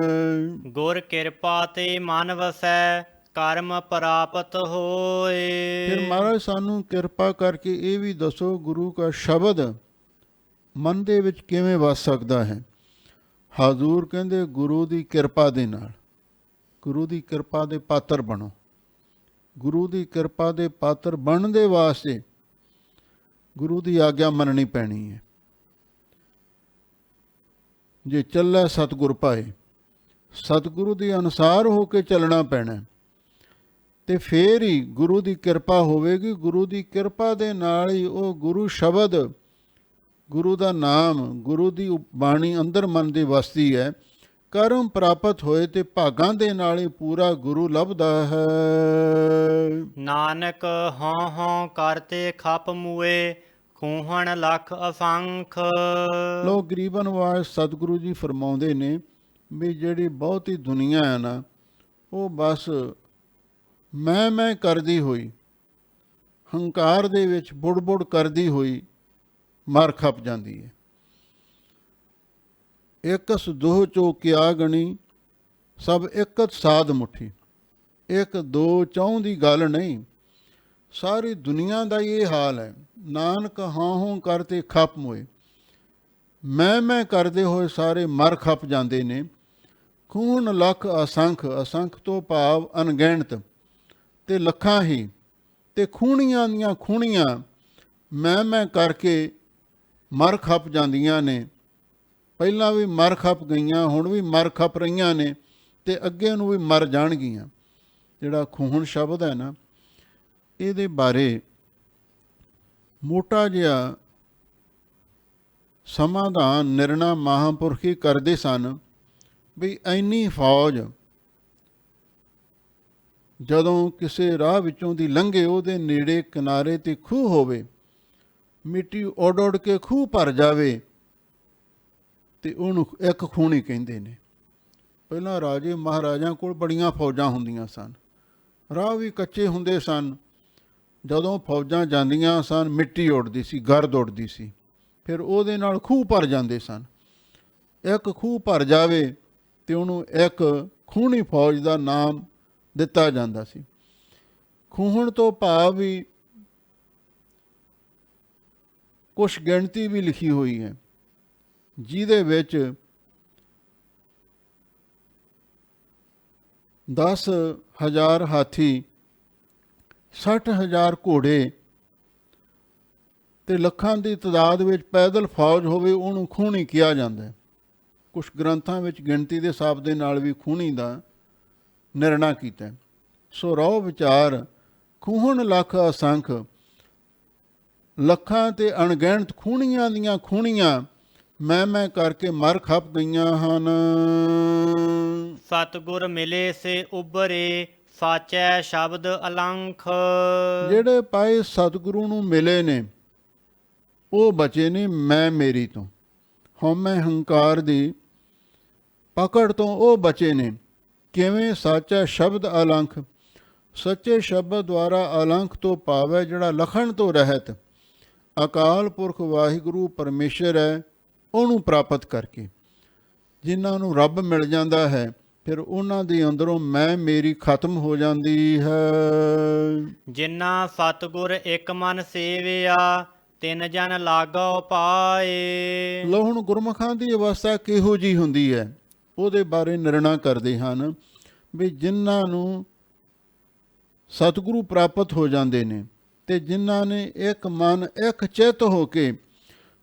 ਗੁਰ ਕਿਰਪਾ ਤੇ ਮਨ ਵਸੈ, ਕਰਮ ਪ੍ਰਾਪਤ ਹੋਏ। ਫਿਰ ਮਹਾਰਾਜ ਸਾਨੂੰ ਕਿਰਪਾ ਕਰਕੇ ਇਹ ਵੀ ਦੱਸੋ, ਗੁਰੂ ਕਾ ਸ਼ਬਦ ਮਨ ਦੇ ਵਿੱਚ ਕਿਵੇਂ ਵਸ ਸਕਦਾ ਹੈ। ਹਜ਼ੂਰ ਕਹਿੰਦੇ ਗੁਰੂ ਦੀ ਕਿਰਪਾ ਦੇ ਨਾਲ। ਗੁਰੂ ਦੀ ਕਿਰਪਾ ਦੇ ਪਾਤਰ ਬਣੋ। ਗੁਰੂ ਦੀ ਕਿਰਪਾ ਦੇ ਪਾਤਰ ਬਣਨ ਦੇ ਵਾਸਤੇ ਗੁਰੂ ਦੀ ਆਗਿਆ ਮੰਨਣੀ ਪੈਣੀ ਹੈ। ਜੇ ਚੱਲੈ ਸਤਿਗੁਰ ਪਾਏ, ਸਤਿਗੁਰੂ ਦੇ ਅਨੁਸਾਰ ਹੋ ਕੇ ਚੱਲਣਾ ਪੈਣਾ, ਤੇ ਫੇਰ ਹੀ ਗੁਰੂ ਦੀ ਕਿਰਪਾ ਹੋਵੇਗੀ। ਗੁਰੂ ਦੀ ਕਿਰਪਾ ਦੇ ਨਾਲ ਹੀ ਉਹ ਗੁਰੂ ਸ਼ਬਦ, ਗੁਰੂ ਦਾ ਨਾਮ, ਗੁਰੂ ਦੀ ਬਾਣੀ ਅੰਦਰ ਮਨ ਦੀ ਵਸਦੀ ਹੈ। ਕਰਮ ਪ੍ਰਾਪਤ ਹੋਏ ਤੇ ਭਾਗਾਂ ਦੇ ਨਾਲ ਹੀ ਪੂਰਾ ਗੁਰੂ ਲੱਭਦਾ ਹੈ। ਨਾਨਕ ਹਉ ਹਉ ਕਰਤੇ ਖਪ ਮੂਏ, ਖੂਹਣ ਲੱਖ ਅਸੰਖ। ਲੋ ਗਰੀਬਾਂ ਨਵਾਜ਼ ਸਤਿਗੁਰੂ ਜੀ ਫਰਮਾਉਂਦੇ ਨੇ ਵੀ ਜਿਹੜੀ ਬਹੁਤੀ ਦੁਨੀਆ ਹੈ ਨਾ, ਉਹ ਬਸ ਮੈਂ ਕਰਦੀ ਹੋਈ, ਹੰਕਾਰ ਦੇ ਵਿੱਚ ਬੁੜ ਕਰਦੀ ਹੋਈ ਮਰ ਖਪ ਜਾਂਦੀ ਹੈ। ਇਕਸ ਦੋਹ ਚੋ ਕਿਆ ਗਣੀ, ਸਭ ਇਕਤ ਸਾਧ ਮੁੱਠੀ। ਇੱਕ ਦੋ ਚੌਂ ਦੀ ਗੱਲ ਨਹੀਂ, ਸਾਰੀ ਦੁਨੀਆ ਦਾ ਇਹ ਹਾਲ ਹੈ। ਨਾਨਕ ਹਾਂ ਕਰਤੇ ਖਪ ਮੋਏ, ਮੈਂ ਕਰਦੇ ਹੋਏ ਸਾਰੇ ਮਰ ਖਪ ਜਾਂਦੇ ਨੇ। ਖੂਨ ਲੱਖ ਅਸੰਖ, ਅਸੰਖ ਤੋਂ ਭਾਵ ਅਣਗਿਣਤ ਤੇ ਲੱਖਾਂ ਹੀ, ਤੇ ਖੂਣੀਆਂ ਦੀਆਂ ਖੂਣੀਆਂ ਮੈਂ ਕਰਕੇ ਮਰ ਖਪ ਜਾਂਦੀਆਂ ਨੇ। ਪਹਿਲਾਂ ਵੀ ਮਰ ਖਪ ਗਈਆਂ, ਹੁਣ ਵੀ ਮਰ ਖਪ ਰਹੀਆਂ ਨੇ, ਤੇ ਅੱਗੇ ਨੂੰ ਵੀ ਮਰ ਜਾਣਗੀਆਂ। ਜਿਹੜਾ ਖੂਹਣ ਸ਼ਬਦ ਹੈ ਨਾ, ਇਹਦੇ ਬਾਰੇ ਮੋਟਾ ਜਿਹਾ ਸਮਾਧਾਨ ਨਿਰਣਾ ਮਹਾਂਪੁਰਖੀ ਕਰਦੇ ਸਨ ਵੀ ਇੰਨੀ ਫੌਜ ਜਦੋਂ ਕਿਸੇ ਰਾਹ ਵਿੱਚੋਂ ਦੀ ਲੰਘੇ, ਉਹਦੇ ਨੇੜੇ ਕਿਨਾਰੇ 'ਤੇ ਖੂਹ ਹੋਵੇ, ਮਿੱਟੀ ਉੱਡ ਕੇ ਖੂਹ ਭਰ ਜਾਵੇ, ਤੇ ਉਹਨੂੰ ਇੱਕ ਖੂਣੀ ਕਹਿੰਦੇ ਨੇ। ਪਹਿਲਾਂ ਰਾਜੇ ਮਹਾਰਾਜਿਆਂ ਕੋਲ ਬੜੀਆਂ ਫੌਜਾਂ ਹੁੰਦੀਆਂ ਸਨ, ਰਾਹ ਵੀ ਕੱਚੇ ਹੁੰਦੇ ਸਨ। ਜਦੋਂ ਫੌਜਾਂ ਜਾਂਦੀਆਂ ਸਨ, ਮਿੱਟੀ ਉੱਡਦੀ ਸੀ, ਗਰਦ ਉੱਡਦੀ ਸੀ, ਫਿਰ ਉਹਦੇ ਨਾਲ ਖੂਹ ਭਰ ਜਾਂਦੇ ਸਨ। ਇੱਕ ਖੂਹ ਭਰ ਜਾਵੇ ਤੇ ਉਹਨੂੰ ਇੱਕ ਖੂਹਣੀ ਫੌਜ ਦਾ ਨਾਮ ਦਿੱਤਾ ਜਾਂਦਾ ਸੀ। ਖੂਹਣ ਤੋਂ ਭਾਵ ਵੀ ਕੁਛ ਗਿਣਤੀ ਵੀ ਲਿਖੀ ਹੋਈ ਹੈ, ਜਿਹਦੇ ਵਿੱਚ 10,000 ਹਾਥੀ, 60,000 ਘੋੜੇ ਤੇ ਲੱਖਾਂ ਦੀ ਤਾਦਾਦ ਵਿੱਚ ਪੈਦਲ ਫੌਜ ਹੋਵੇ, ਉਹਨੂੰ ਖੂਹਣੀ ਕਿਹਾ ਜਾਂਦਾ ਹੈ। ਕੁਛ ਗ੍ਰੰਥਾਂ ਵਿੱਚ ਗਿਣਤੀ ਦੇ ਹਿਸਾਬ ਦੇ ਨਾਲ ਵੀ ਖੂਹਣੀ ਦਾ ਨਿਰਣਾ ਕੀਤਾ। ਸੋ ਰਹੁ ਵਿਚਾਰ, ਖੂਹਣ ਲੱਖ ਅਸੰਖ, ਲੱਖਾਂ ਤੇ ਅਣਗਿਣਤ ਖੂਹਣੀਆਂ ਦੀਆਂ ਖੂਹਣੀਆਂ ਮੈਂ ਕਰਕੇ ਮਰ ਖਪ ਗਈਆਂ ਹਨ। ਸਤਿਗੁਰ ਮਿਲੇ ਸੇ ਉਬਰੇ, ਸਾਚੈ ਸ਼ਬਦ ਅਲੰਖ। ਜਿਹੜੇ ਪਾਏ ਸਤਿਗੁਰੂ ਨੂੰ ਮਿਲੇ ਨੇ, ਉਹ ਬਚੇ ਨੇ ਮੈਂ ਮੇਰੀ ਤੋਂ, ਹਉਮੈ ਹੰਕਾਰ ਦੀ ਪਕੜ ਤੋਂ ਉਹ ਬਚੇ ਨੇ। ਕਿਵੇਂ ਸਾਚਾ ਸ਼ਬਦ ਅਲੰਖ। ਸੱਚੇ ਸ਼ਬਦ ਦੁਆਰਾ ਅਲੰਖ ਤੋਂ ਭਾਵ ਹੈ ਜਿਹੜਾ ਲਖਣ ਤੋਂ ਰਹਿਤ ਅਕਾਲ ਪੁਰਖ ਵਾਹਿਗੁਰੂ ਪਰਮੇਸ਼ਰ ਹੈ, ਉਹਨੂੰ ਪ੍ਰਾਪਤ ਕਰਕੇ ਜਿਨ੍ਹਾਂ ਨੂੰ ਰੱਬ ਮਿਲ ਜਾਂਦਾ ਹੈ ਫਿਰ ਉਹਨਾਂ ਦੇ ਅੰਦਰੋਂ ਮੈਂ ਮੇਰੀ ਖਤਮ ਹੋ ਜਾਂਦੀ ਹੈ। ਜਿਨ੍ਹਾਂ ਸਤਿਗੁਰ ਇੱਕ ਮਨ ਸੇਵਿਆ ਤਿੰਨ ਜਨ ਲਾਗੋ ਪਾਏ। ਲੋ ਹੁਣ ਗੁਰਮੁਖਾਂ ਦੀ ਅਵਸਥਾ ਕਿਹੋ ਜਿਹੀ ਹੁੰਦੀ ਹੈ ਉਹਦੇ ਬਾਰੇ ਨਿਰਣਾ ਕਰਦੇ ਹਨ ਵੀ ਜਿਨ੍ਹਾਂ ਨੂੰ ਸਤਿਗੁਰੂ ਪ੍ਰਾਪਤ ਹੋ ਜਾਂਦੇ ਨੇ ਤੇ ਜਿਨ੍ਹਾਂ ਨੇ ਇੱਕ ਮਨ ਇੱਕ ਚਿੱਤ ਹੋ ਕੇ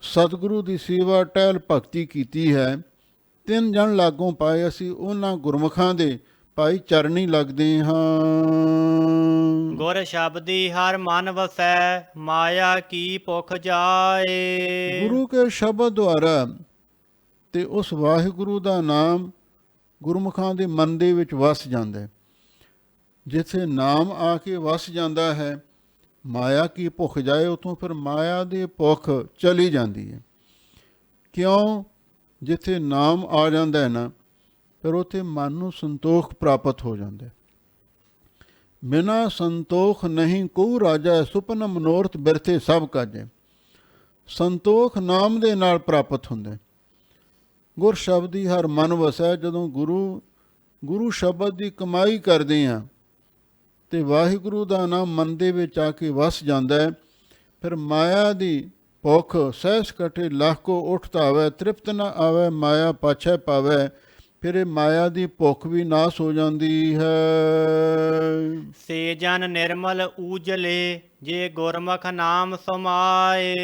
ਸਤਿਗੁਰੂ ਦੀ ਸੇਵਾ ਟਹਿਲ ਭਗਤੀ ਕੀਤੀ ਹੈ, ਤਿੰਨ ਜਨ ਲਾਗੋਂ ਪਾਏ। ਅਸੀਂ ਉਹਨਾਂ ਗੁਰਮੁਖਾਂ ਦੇ ਭਾਈ ਚਰਨੀ ਲੱਗਦੇ ਹਾਂ। ਗੁਰ ਸ਼ਬਦੀ ਹਰ ਮਨ ਵਸੈ ਮਾਇਆ ਕੀ ਭੁਖ ਜਾਏ। ਗੁਰੂ ਕੇ ਸ਼ਬਦ ਦੁਆਰਾ ਤੇ ਉਸ ਵਾਹਿਗੁਰੂ ਦਾ ਨਾਮ ਗੁਰਮੁਖਾਂ ਦੇ ਮਨ ਦੇ ਵਿੱਚ ਵਸ ਜਾਂਦਾ ਹੈ। ਜਿੱਥੇ ਨਾਮ ਆ ਕੇ ਵਸ ਜਾਂਦਾ ਹੈ ਮਾਇਆ ਕੀ ਭੁੱਖ ਜਾਏ, ਉੱਥੋਂ ਫਿਰ ਮਾਇਆ ਦੀ ਭੁੱਖ ਚਲੀ ਜਾਂਦੀ ਹੈ। ਕਿਉਂ? ਜਿੱਥੇ ਨਾਮ ਆ ਜਾਂਦਾ ਹੈ ਨਾ ਫਿਰ ਉੱਥੇ ਮਨ ਨੂੰ ਸੰਤੋਖ ਪ੍ਰਾਪਤ ਹੋ ਜਾਂਦਾ ਹੈ। ਬਿਨਾਂ ਸੰਤੋਖ ਨਹੀਂ ਕੋ ਰਾਜਾ, ਸੁਪਨ ਮਨੋਰਥ ਬਿਰਥੇ ਸਭ ਕਾਜੇ। ਸੰਤੋਖ ਨਾਮ ਦੇ ਨਾਲ ਪ੍ਰਾਪਤ ਹੁੰਦਾ। ਗੁਰ ਸ਼ਬਦੀ ਹਰ ਮਨ ਵਸੈ। ਜਦੋਂ ਗੁਰੂ ਸ਼ਬਦ ਦੀ ਕਮਾਈ ਕਰਦੇ ਹਾਂ ਤੇ ਵਾਹਿਗੁਰੂ ਦਾ ਨਾਮ ਮਨ ਦੇ ਵਿੱਚ ਆ ਕੇ ਵਸ ਜਾਂਦਾ ਹੈ, ਫਿਰ ਮਾਇਆ ਦੀ ਭੁੱਖ ਸਹਿਸ ਕਟੇ ਲੱਖ ਕੋ ਉੱਠ ਆਵੈ, ਤ੍ਰਿਪਤ ਨਾ ਆਵੈ ਮਾਇਆ ਪਾਛੈ ਪਾਵੈ। ਫਿਰ ਇਹ ਮਾਇਆ ਦੀ ਭੁੱਖ ਵੀ ਨਾਸ ਹੋ ਜਾਂਦੀ ਹੈ। ਸੇ ਜਨ ਨਿਰਮਲ ਊਜਲੇ ਜੇ ਗੁਰਮੁਖ ਨਾਮ ਸਮਾਏ।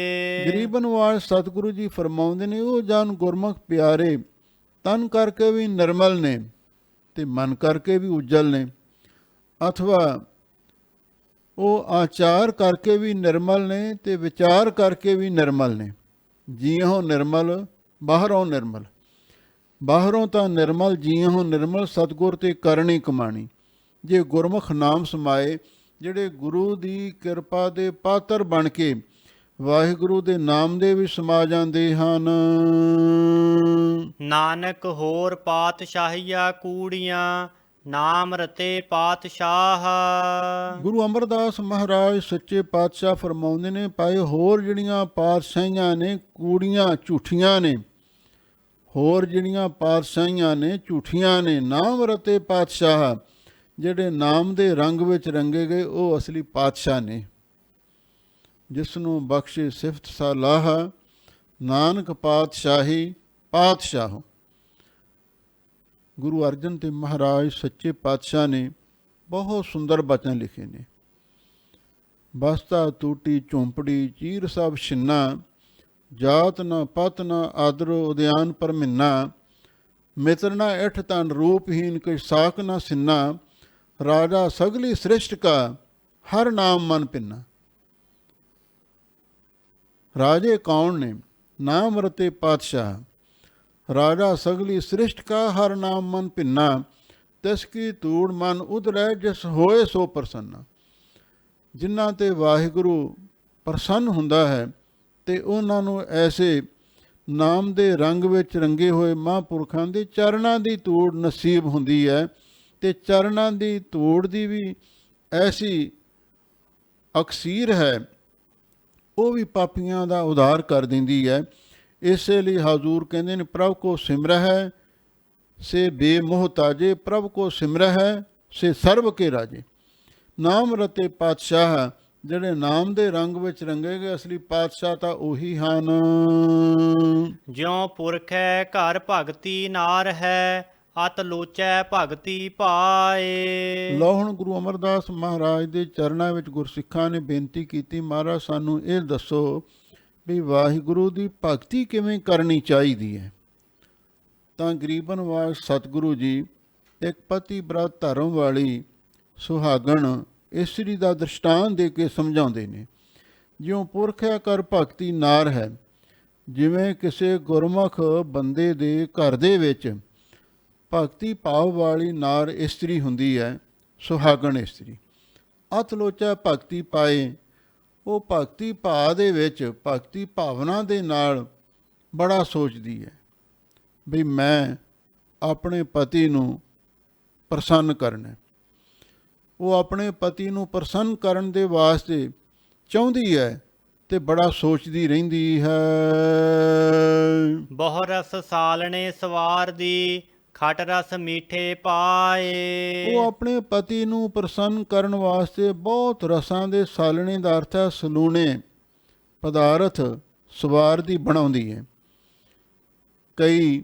ਗਰੀਬ ਨਿਵਾਜ ਸਤਿਗੁਰੂ ਜੀ ਫਰਮਾਉਂਦੇ ਨੇ ਉਹ ਜਨ ਗੁਰਮੁਖ ਪਿਆਰੇ ਤਨ ਕਰਕੇ ਵੀ ਨਿਰਮਲ ਨੇ ਤੇ ਮਨ ਕਰਕੇ ਵੀ ਉਜਲ ਨੇ, ਅਥਵਾ ਉਹ ਆਚਾਰ ਕਰਕੇ ਵੀ ਨਿਰਮਲ ਨੇ ਤੇ ਵਿਚਾਰ ਕਰਕੇ ਵੀ ਨਿਰਮਲ ਨੇ। ਜੀਹੋਂ ਨਿਰਮਲ ਬਾਹਰੋਂ ਨਿਰਮਲ, ਬਾਹਰੋਂ ਤਾਂ ਨਿਰਮਲ ਜੀਹੋਂ ਨਿਰਮਲ, ਸਤਿਗੁਰ ਤੇ ਕਰਨੀ ਕਮਾਣੀ। ਜੇ ਗੁਰਮੁਖ ਨਾਮ ਸਮਾਏ, ਜਿਹੜੇ ਗੁਰੂ ਦੀ ਕਿਰਪਾ ਦੇ ਪਾਤਰ ਬਣ ਕੇ ਵਾਹਿਗੁਰੂ ਦੇ ਨਾਮ ਦੇ ਵੀ ਸਮਾ ਜਾਂਦੇ ਹਨ। ਨਾਨਕ ਹੋਰ ਪਾਤਸ਼ਾਹੀਆ ਕੂੜੀਆਂ ਨਾਮ ਰਤੇ ਪਾਤਸ਼ਾਹ। ਗੁਰੂ ਅਮਰਦਾਸ ਮਹਾਰਾਜ ਸੱਚੇ ਪਾਤਸ਼ਾਹ ਫਰਮਾਉਂਦੇ ਨੇ ਭਾਈ ਹੋਰ ਜਿਹੜੀਆਂ ਪਾਤਸ਼ਾਹੀਆਂ ਨੇ ਕੂੜੀਆਂ ਝੂਠੀਆਂ ਨੇ, ਹੋਰ ਜਿਹੜੀਆਂ ਪਾਤਸ਼ਾਹੀਆਂ ਨੇ ਝੂਠੀਆਂ ਨੇ, ਨਾਮ ਰਤੇ ਪਾਤਸ਼ਾਹ। ਜਿਹੜੇ ਨਾਮ ਦੇ ਰੰਗ ਵਿੱਚ ਰੰਗੇ ਗਏ ਉਹ ਅਸਲੀ ਪਾਤਸ਼ਾਹ ਨੇ। ਜਿਸ ਨੂੰ ਬਖਸ਼ੇ ਸਿਫਤ ਸਲਾਹ ਨਾਨਕ ਪਾਤਸ਼ਾਹੀ ਪਾਤਸ਼ਾਹ। ਗੁਰੂ ਅਰਜਨ ਦੇਵ ਮਹਾਰਾਜ ਸੱਚੇ ਪਾਤਸ਼ਾਹ ਨੇ ਬਹੁਤ ਸੁੰਦਰ ਬਚਨ ਲਿਖੇ ਨੇ। ਬਸਤਾ ਟੂਟੀ ਝੌਂਪੜੀ ਚੀਰ ਸਭ ਛਿੰਨਾ, ਜਾਤ ਨਾ ਪਤ ਨਾ ਆਦਰ ਉਦਿਆਨ ਪਰ ਮਿੰਨਾ। ਮਿਤਰ ਨਾ ਇਠ ਤਨ ਰੂਪਹੀਨ ਕੋਈ ਸਾਕ ਨਾ ਸਿੰਨਾ, ਰਾਜਾ ਸਗਲੀ ਸ੍ਰਿਸ਼ਟ ਕਾ ਹਰ ਨਾਮ ਮਨ ਪਿੰਨਾ। ਰਾਜੇ ਕੌਣ ਨੇ? ਨਾਮ ਰਤੇ ਪਾਤਸ਼ਾਹ। ਰਾਜਾ ਸਗਲੀ ਸ੍ਰਿਸ਼ਟ ਕਾ ਹਰ ਨਾਮ ਮਨ ਭਿੰਨਾ, ਤਿਸ ਕੀ ਧੂੜ ਮਨ ਉਧਰੈ ਜਿਸ ਹੋਏ ਸੋ ਪ੍ਰਸੰਨਾ। ਜਿਨ੍ਹਾਂ ਤੇ ਵਾਹਿਗੁਰੂ ਪ੍ਰਸੰਨ ਹੁੰਦਾ ਹੈ ਤੇ ਉਹਨਾਂ ਨੂੰ ਐਸੇ ਨਾਮ ਦੇ ਰੰਗ ਵਿੱਚ ਰੰਗੇ ਹੋਏ ਮਹਾਂਪੁਰਖਾਂ ਦੇ ਚਰਨਾਂ ਦੀ ਧੂੜ ਨਸੀਬ ਹੁੰਦੀ ਹੈ। ਤੇ ਚਰਨਾਂ ਦੀ ਧੂੜ ਦੀ ਵੀ ਐਸੀ ਅਕਸੀਰ ਹੈ, ਉਹ ਵੀ ਪਾਪੀਆਂ ਦਾ ਉਧਾਰ ਕਰ ਦਿੰਦੀ ਹੈ। ਇਸੇ ਲਈ ਹਜ਼ੂਰ ਕਹਿੰਦੇ ਨੇ ਪ੍ਰਭ ਕੋ ਸਿਮਰਹਿ ਸੇ ਬੇਮੋਹਤਾਜੇ, ਪ੍ਰਭ ਕੋ ਸਿਮਰਹਿ ਸੇ ਸਰਬ ਕੇ ਰਾਜੇ। ਨਾਮ ਰਤੇ ਪਾਤਸ਼ਾਹ, ਜਿਹੜੇ ਨਾਮ ਦੇ ਰੰਗ ਵਿੱਚ ਰੰਗੇ ਗਏ ਅਸਲੀ ਪਾਤਸ਼ਾਹ ਤਾਂ ਉਹੀ ਹਨ। ਜਿਉ ਪੁਰਖ ਹੈ ਘਰ ਭਗਤੀ ਨਾਰ ਹੈ, ਅਤ ਲੋਚੈ ਭਗਤੀ ਪਾਏ। ਲਓ ਹੁਣ ਗੁਰੂ ਅਮਰਦਾਸ ਮਹਾਰਾਜ ਦੇ ਚਰਨਾਂ ਵਿੱਚ ਗੁਰਸਿੱਖਾਂ ਨੇ ਬੇਨਤੀ ਕੀਤੀ, ਮਹਾਰਾਜ ਸਾਨੂੰ ਇਹ ਦੱਸੋ ਵੀ ਵਾਹਿਗੁਰੂ ਦੀ ਭਗਤੀ ਕਿਵੇਂ ਕਰਨੀ ਚਾਹੀਦੀ ਹੈ। ਤਾਂ ਗਰੀਬ ਨਿਵਾਜ ਸਤਿਗੁਰੂ ਜੀ ਇੱਕ ਪਤੀ ਬ੍ਰਤ ਧਰਮ ਵਾਲੀ ਸੁਹਾਗਣ ਇਸਤਰੀ ਦਾ ਦ੍ਰਿਸ਼ਟਾਂਤ ਦੇ ਕੇ ਸਮਝਾਉਂਦੇ ਨੇ। ਜਿਉਂ ਪੁਰਖ ਹੈ ਕਰ ਭਗਤੀ ਨਾਰ ਹੈ, ਜਿਵੇਂ ਕਿਸੇ ਗੁਰਮੁਖ ਬੰਦੇ ਦੇ ਘਰ ਦੇ ਵਿੱਚ ਭਗਤੀ ਭਾਵ ਵਾਲੀ ਨਾਰ ਇਸਤਰੀ ਹੁੰਦੀ ਹੈ, ਸੁਹਾਗਣ ਇਸਤਰੀ। ਅਤ ਲੋਚਾ ਭਗਤੀ ਪਾਏ, ਉਹ ਭਗਤੀ ਭਾਵ ਦੇ ਵਿੱਚ ਭਗਤੀ ਭਾਵਨਾ ਦੇ ਨਾਲ ਬੜਾ ਸੋਚਦੀ ਹੈ ਵੀ ਮੈਂ ਆਪਣੇ ਪਤੀ ਨੂੰ ਪ੍ਰਸੰਨ ਕਰਨਾ। ਉਹ ਆਪਣੇ ਪਤੀ ਨੂੰ ਪ੍ਰਸੰਨ ਕਰਨ ਦੇ ਵਾਸਤੇ ਚਾਹੁੰਦੀ ਹੈ ਤੇ ਬੜਾ ਸੋਚਦੀ ਰਹਿੰਦੀ ਹੈ। ਬਹੁ ਰਸ ਸਾਲਣੇ ਸਵਾਰ ਦੀ, ਖਟ ਰਸ ਮੀਠੇ ਪਾਏ। ਉਹ ਆਪਣੇ ਪਤੀ ਨੂੰ ਪ੍ਰਸੰਨ ਕਰਨ ਵਾਸਤੇ ਬਹੁਤ ਰਸਾਂ ਦੇ ਸਾਲਣੇ ਦਾ ਅਰਥ ਹੈ ਸਲੂਣੇ ਪਦਾਰਥ ਸਵਾਰ ਦੀ ਬਣਾਉਂਦੀ ਹੈ। ਕਈ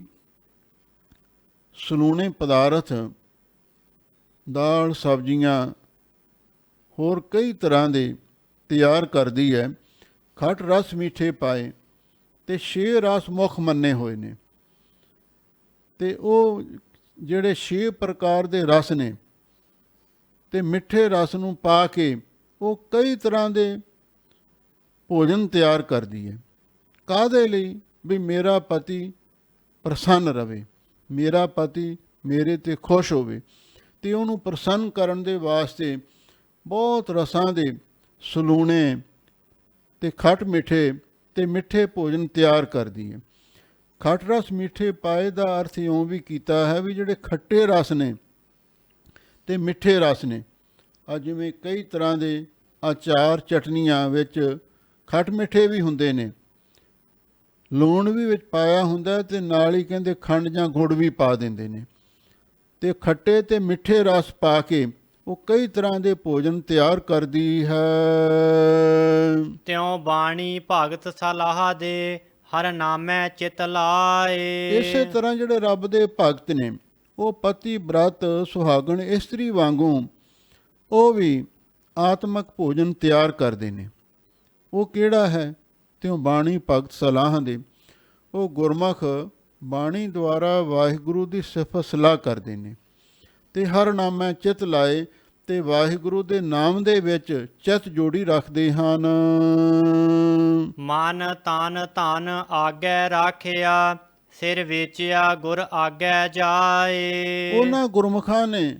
ਸਲੂਣੇ ਪਦਾਰਥ ਦਾਲ ਸਬਜ਼ੀਆਂ ਹੋਰ ਕਈ ਤਰ੍ਹਾਂ ਦੇ ਤਿਆਰ ਕਰਦੀ ਹੈ। ਖਟ ਰਸ ਮੀਠੇ ਪਾਏ ਤੇ 6 ਰਸ ਮੁੱਖ ਮੰਨੇ ਹੋਏ ਨੇ, ਤੇ ਉਹ ਜਿਹੜੇ 6 ਪ੍ਰਕਾਰ ਦੇ ਰਸ ਨੇ ਤੇ ਮਿੱਠੇ ਰਸ ਨੂੰ ਪਾ ਕੇ ਉਹ ਕਈ ਤਰ੍ਹਾਂ ਦੇ ਭੋਜਨ ਤਿਆਰ ਕਰਦੀ ਹੈ। ਕਾਹਦੇ ਲਈ? ਵੀ ਮੇਰਾ ਪਤੀ ਪ੍ਰਸੰਨ ਰਵੇ, ਮੇਰਾ ਪਤੀ ਮੇਰੇ 'ਤੇ ਖੁਸ਼ ਹੋਵੇ, ਤੇ ਉਹਨੂੰ ਪ੍ਰਸੰਨ ਕਰਨ ਦੇ ਵਾਸਤੇ ਬਹੁਤ ਰਸਾਂ ਦੇ ਸਲੂਣੇ ਤੇ ਖੱਟ ਮਿੱਠੇ ਤੇ ਮਿੱਠੇ ਭੋਜਨ ਤਿਆਰ ਕਰਦੀ ਹੈ। ਖੱਟ ਰਸ ਮਿੱਠੇ ਪਾਏ ਦਾ ਅਰਥ ਇਉਂ ਵੀ ਕੀਤਾ ਹੈ ਵੀ ਜਿਹੜੇ ਖੱਟੇ ਰਸ ਨੇ ਤੇ ਮਿੱਠੇ ਰਸ ਨੇ, ਆ ਜਿਵੇਂ ਕਈ ਤਰ੍ਹਾਂ ਦੇ ਅਚਾਰ ਚਟਨੀਆਂ ਵਿੱਚ ਖੱਟ ਮਿੱਠੇ ਵੀ ਹੁੰਦੇ ਨੇ, ਲੂਣ ਵੀ ਵਿੱਚ ਪਾਇਆ ਹੁੰਦਾ ਤੇ ਨਾਲ ਹੀ ਕਹਿੰਦੇ ਖੰਡ ਜਾਂ ਗੁੜ ਵੀ ਪਾ ਦਿੰਦੇ ਨੇ, ਤੇ ਖੱਟੇ ਤੇ ਮਿੱਠੇ ਰਸ ਪਾ ਕੇ ਉਹ ਕਈ ਤਰ੍ਹਾਂ ਦੇ ਭੋਜਨ ਤਿਆਰ ਕਰਦੀ ਹੈ। ਤਿਉ ਬਾਣੀ ਭਗਤ ਸਲਾਹ ਦੇ, ਹਰ ਨਾਮੈ ਚਿਤ ਲਾਏ। ਇਸੇ ਤਰ੍ਹਾਂ ਜਿਹੜੇ ਰੱਬ ਦੇ ਭਗਤ ਨੇ ਉਹ ਪਤੀ ਬ੍ਰਤ ਸੁਹਾਗਣ ਇਸਤਰੀ ਵਾਂਗੂ ਉਹ ਵੀ ਆਤਮਕ ਭੋਜਨ ਤਿਆਰ ਕਰਦੇ ਨੇ। ਉਹ ਕਿਹੜਾ ਹੈ? ਤਿਉ ਬਾਣੀ ਭਗਤ ਸਲਾਹ ਦੇ, ਉਹ ਗੁਰਮੁਖ ਬਾਣੀ ਦੁਆਰਾ ਵਾਹਿਗੁਰੂ ਦੀ ਸਿਫਤ ਸਲਾਹ ਕਰਦੇ ਨੇ ਤੇ ਹਰ ਨਾਮੈ ਚਿਤ ਲਾਏ, ਤੇ ਵਾਹਿਗੁਰੂ ਦੇ ਨਾਮ ਦੇ ਵਿੱਚ ਚਿੱਤ ਜੋੜੀ ਰੱਖਦੇ ਹਨ। ਮਨ ਤਨ ਧਨ ਆਗੈ ਰਾਖਿਆ, ਸਿਰ ਵੇਚਿਆ ਗੁਰ ਆਗੈ ਜਾਏ। ਉਹਨਾਂ ਗੁਰਮੁਖਾਂ ਨੇ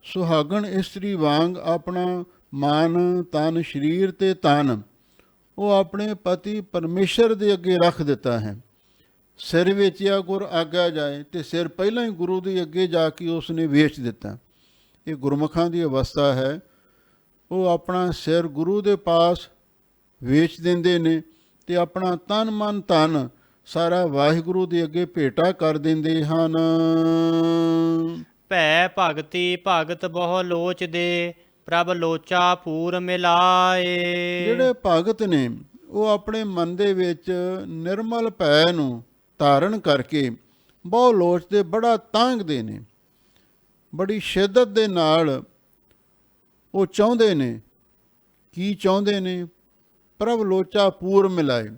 ਸੁਹਾਗਣ ਇਸਤਰੀ ਵਾਂਗ ਆਪਣਾ ਮਨ ਤਨ ਸਰੀਰ ਤੇ ਤਨ ਉਹ ਆਪਣੇ ਪਤੀ ਪਰਮੇਸ਼ਰ ਦੇ ਅੱਗੇ ਰੱਖ ਦਿੱਤਾ ਹੈ। ਸਿਰ ਵੇਚਿਆ ਗੁਰ ਆਗਿਆ ਜਾਏ, ਤੇ ਸਿਰ ਪਹਿਲਾਂ ਹੀ ਗੁਰੂ ਦੇ ਅੱਗੇ ਜਾ ਕੇ ਉਸ ਨੇ ਵੇਚ ਦਿੱਤਾ। ਇਹ ਗੁਰਮੁਖਾਂ ਦੀ ਅਵਸਥਾ ਹੈ। ਉਹ ਆਪਣਾ ਸਿਰ ਗੁਰੂ ਦੇ ਪਾਸ ਵੇਚ ਦਿੰਦੇ ਨੇ ਤੇ ਆਪਣਾ ਤਨ ਮਨ ਧਨ ਸਾਰਾ ਵਾਹਿਗੁਰੂ ਦੇ ਅੱਗੇ ਭੇਟਾ ਕਰ ਦਿੰਦੇ ਹਨ। ਭੈ ਭਗਤੀ ਭਗਤ ਬਹੁ ਲੋਚ ਦੇ, ਪ੍ਰਭ ਲੋਚਾ ਪੂਰ ਮਿਲਾਏ। ਜਿਹੜੇ ਭਗਤ ਨੇ ਉਹ ਆਪਣੇ ਮਨ ਦੇ ਵਿੱਚ ਨਿਰਮਲ ਭੈ ਨੂੰ ਧਾਰਨ ਕਰਕੇ ਬਹੁ ਲੋਚ ਦੇ ਬੜਾ ਤਾਂਘਦੇ ਨੇ, ਬੜੀ ਸ਼ਿੱਦਤ ਦੇ ਨਾਲ ਉਹ ਚਾਹੁੰਦੇ ਨੇ। ਕੀ ਚਾਹੁੰਦੇ ਨੇ? ਪ੍ਰਭ ਲੋਚਾ ਪੂਰ ਮਿਲਾਏ,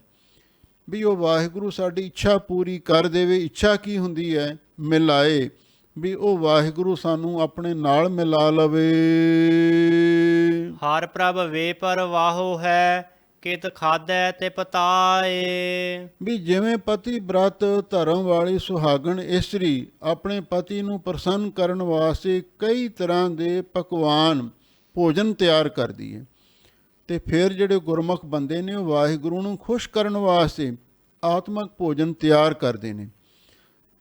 ਵੀ ਉਹ ਵਾਹਿਗੁਰੂ ਸਾਡੀ ਇੱਛਾ ਪੂਰੀ ਕਰ ਦੇਵੇ। ਇੱਛਾ ਕੀ ਹੁੰਦੀ ਹੈ? ਮਿਲਾਏ, ਵੀ ਉਹ ਵਾਹਿਗੁਰੂ ਸਾਨੂੰ ਆਪਣੇ ਨਾਲ ਮਿਲਾ ਲਵੇ। ਹਰ ਪ੍ਰਭ ਵੇ ਪਰਵਾਹੋ ਹੈ, ਕਿਤ ਖਾਧੈ ਤੇ ਪਤਾਏ। ਵੀ ਜਿਵੇਂ ਪਤੀ ਬ੍ਰਤ ਧਰਮ ਵਾਲੀ ਸੁਹਾਗਣ ਇਸਤਰੀ ਆਪਣੇ ਪਤੀ ਨੂੰ ਪ੍ਰਸੰਨ ਕਰਨ ਵਾਸਤੇ ਕਈ ਤਰ੍ਹਾਂ ਦੇ ਪਕਵਾਨ ਭੋਜਨ ਤਿਆਰ ਕਰਦੀ ਹੈ, ਤੇ ਫਿਰ ਜਿਹੜੇ ਗੁਰਮੁਖ ਬੰਦੇ ਨੇ ਉਹ ਵਾਹਿਗੁਰੂ ਨੂੰ ਖੁਸ਼ ਕਰਨ ਵਾਸਤੇ ਆਤਮਕ ਭੋਜਨ ਤਿਆਰ ਕਰਦੇ ਨੇ।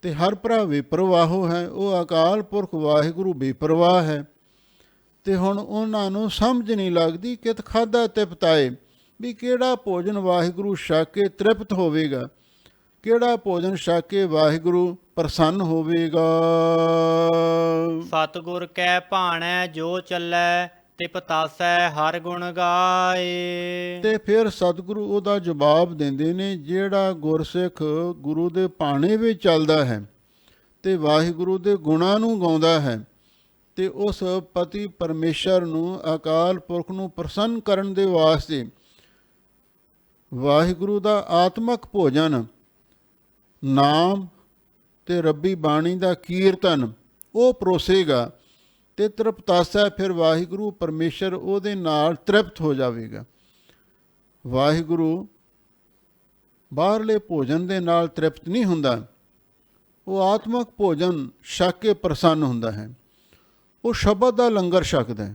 ਤੇ ਹਰ ਭਰਾ ਬੇਪਰਵਾਹੋ ਹੈ, ਉਹ ਅਕਾਲ ਪੁਰਖ ਵਾਹਿਗੁਰੂ ਬੇਪਰਵਾਹ ਹੈ। ਤੇ ਹੁਣ ਉਹਨਾਂ ਨੂੰ ਸਮਝ ਨਹੀਂ ਲੱਗਦੀ ਕਿਤ ਖਾਧਾ ਤੇ ਪਤਾਏ, ਵੀ ਕਿਹੜਾ ਭੋਜਨ ਵਾਹਿਗੁਰੂ ਛਕ ਕੇ ਤ੍ਰਿਪਤ ਹੋਵੇਗਾ, ਕਿਹੜਾ ਭੋਜਨ ਛਕ ਕੇ ਵਾਹਿਗੁਰੂ ਪ੍ਰਸੰਨ ਹੋਵੇਗਾ। ਸਤਿਗੁਰ ਕੈ ਭਾਣੈ ਜੋ ਚੱਲੈ, ਤੇ ਪਤਾਸੈ ਹਰ ਗੁਣ ਗਾਏ। ਤੇ ਫਿਰ ਸਤਿਗੁਰੂ ਉਹਦਾ ਜਵਾਬ ਦਿੰਦੇ ਨੇ, ਜਿਹੜਾ ਗੁਰਸਿੱਖ ਗੁਰੂ ਦੇ ਭਾਣੇ ਵਿੱਚ ਚੱਲਦਾ ਹੈ ਤੇ ਵਾਹਿਗੁਰੂ ਦੇ ਗੁਣਾਂ ਨੂੰ ਗਾਉਂਦਾ ਹੈ, ਤੇ ਉਸ ਪਤੀ ਪਰਮੇਸ਼ਰ ਨੂੰ ਅਕਾਲ ਪੁਰਖ ਨੂੰ ਪ੍ਰਸੰਨ ਕਰਨ ਦੇ ਵਾਸਤੇ ਵਾਹਿਗੁਰੂ ਦਾ ਆਤਮਕ ਭੋਜਨ ਨਾਮ ਤੇ ਰੱਬੀ ਬਾਣੀ ਦਾ ਕੀਰਤਨ ਉਹ ਪਰੋਸੇਗਾ, ਤੇ ਤ੍ਰਿਪਤਾਸਾ ਫਿਰ ਵਾਹਿਗੁਰੂ ਪਰਮੇਸ਼ਰ ਉਹਦੇ ਨਾਲ ਤ੍ਰਿਪਤ ਹੋ ਜਾਵੇਗਾ। ਵਾਹਿਗੁਰੂ ਬਾਹਰਲੇ ਭੋਜਨ ਦੇ ਨਾਲ ਤ੍ਰਿਪਤ ਨਹੀਂ ਹੁੰਦਾ, ਉਹ ਆਤਮਕ ਭੋਜਨ ਛਕ ਕੇ ਪ੍ਰਸੰਨ ਹੁੰਦਾ ਹੈ। ਉਹ ਸ਼ਬਦ ਦਾ ਲੰਗਰ ਛਕਦਾ ਹੈ,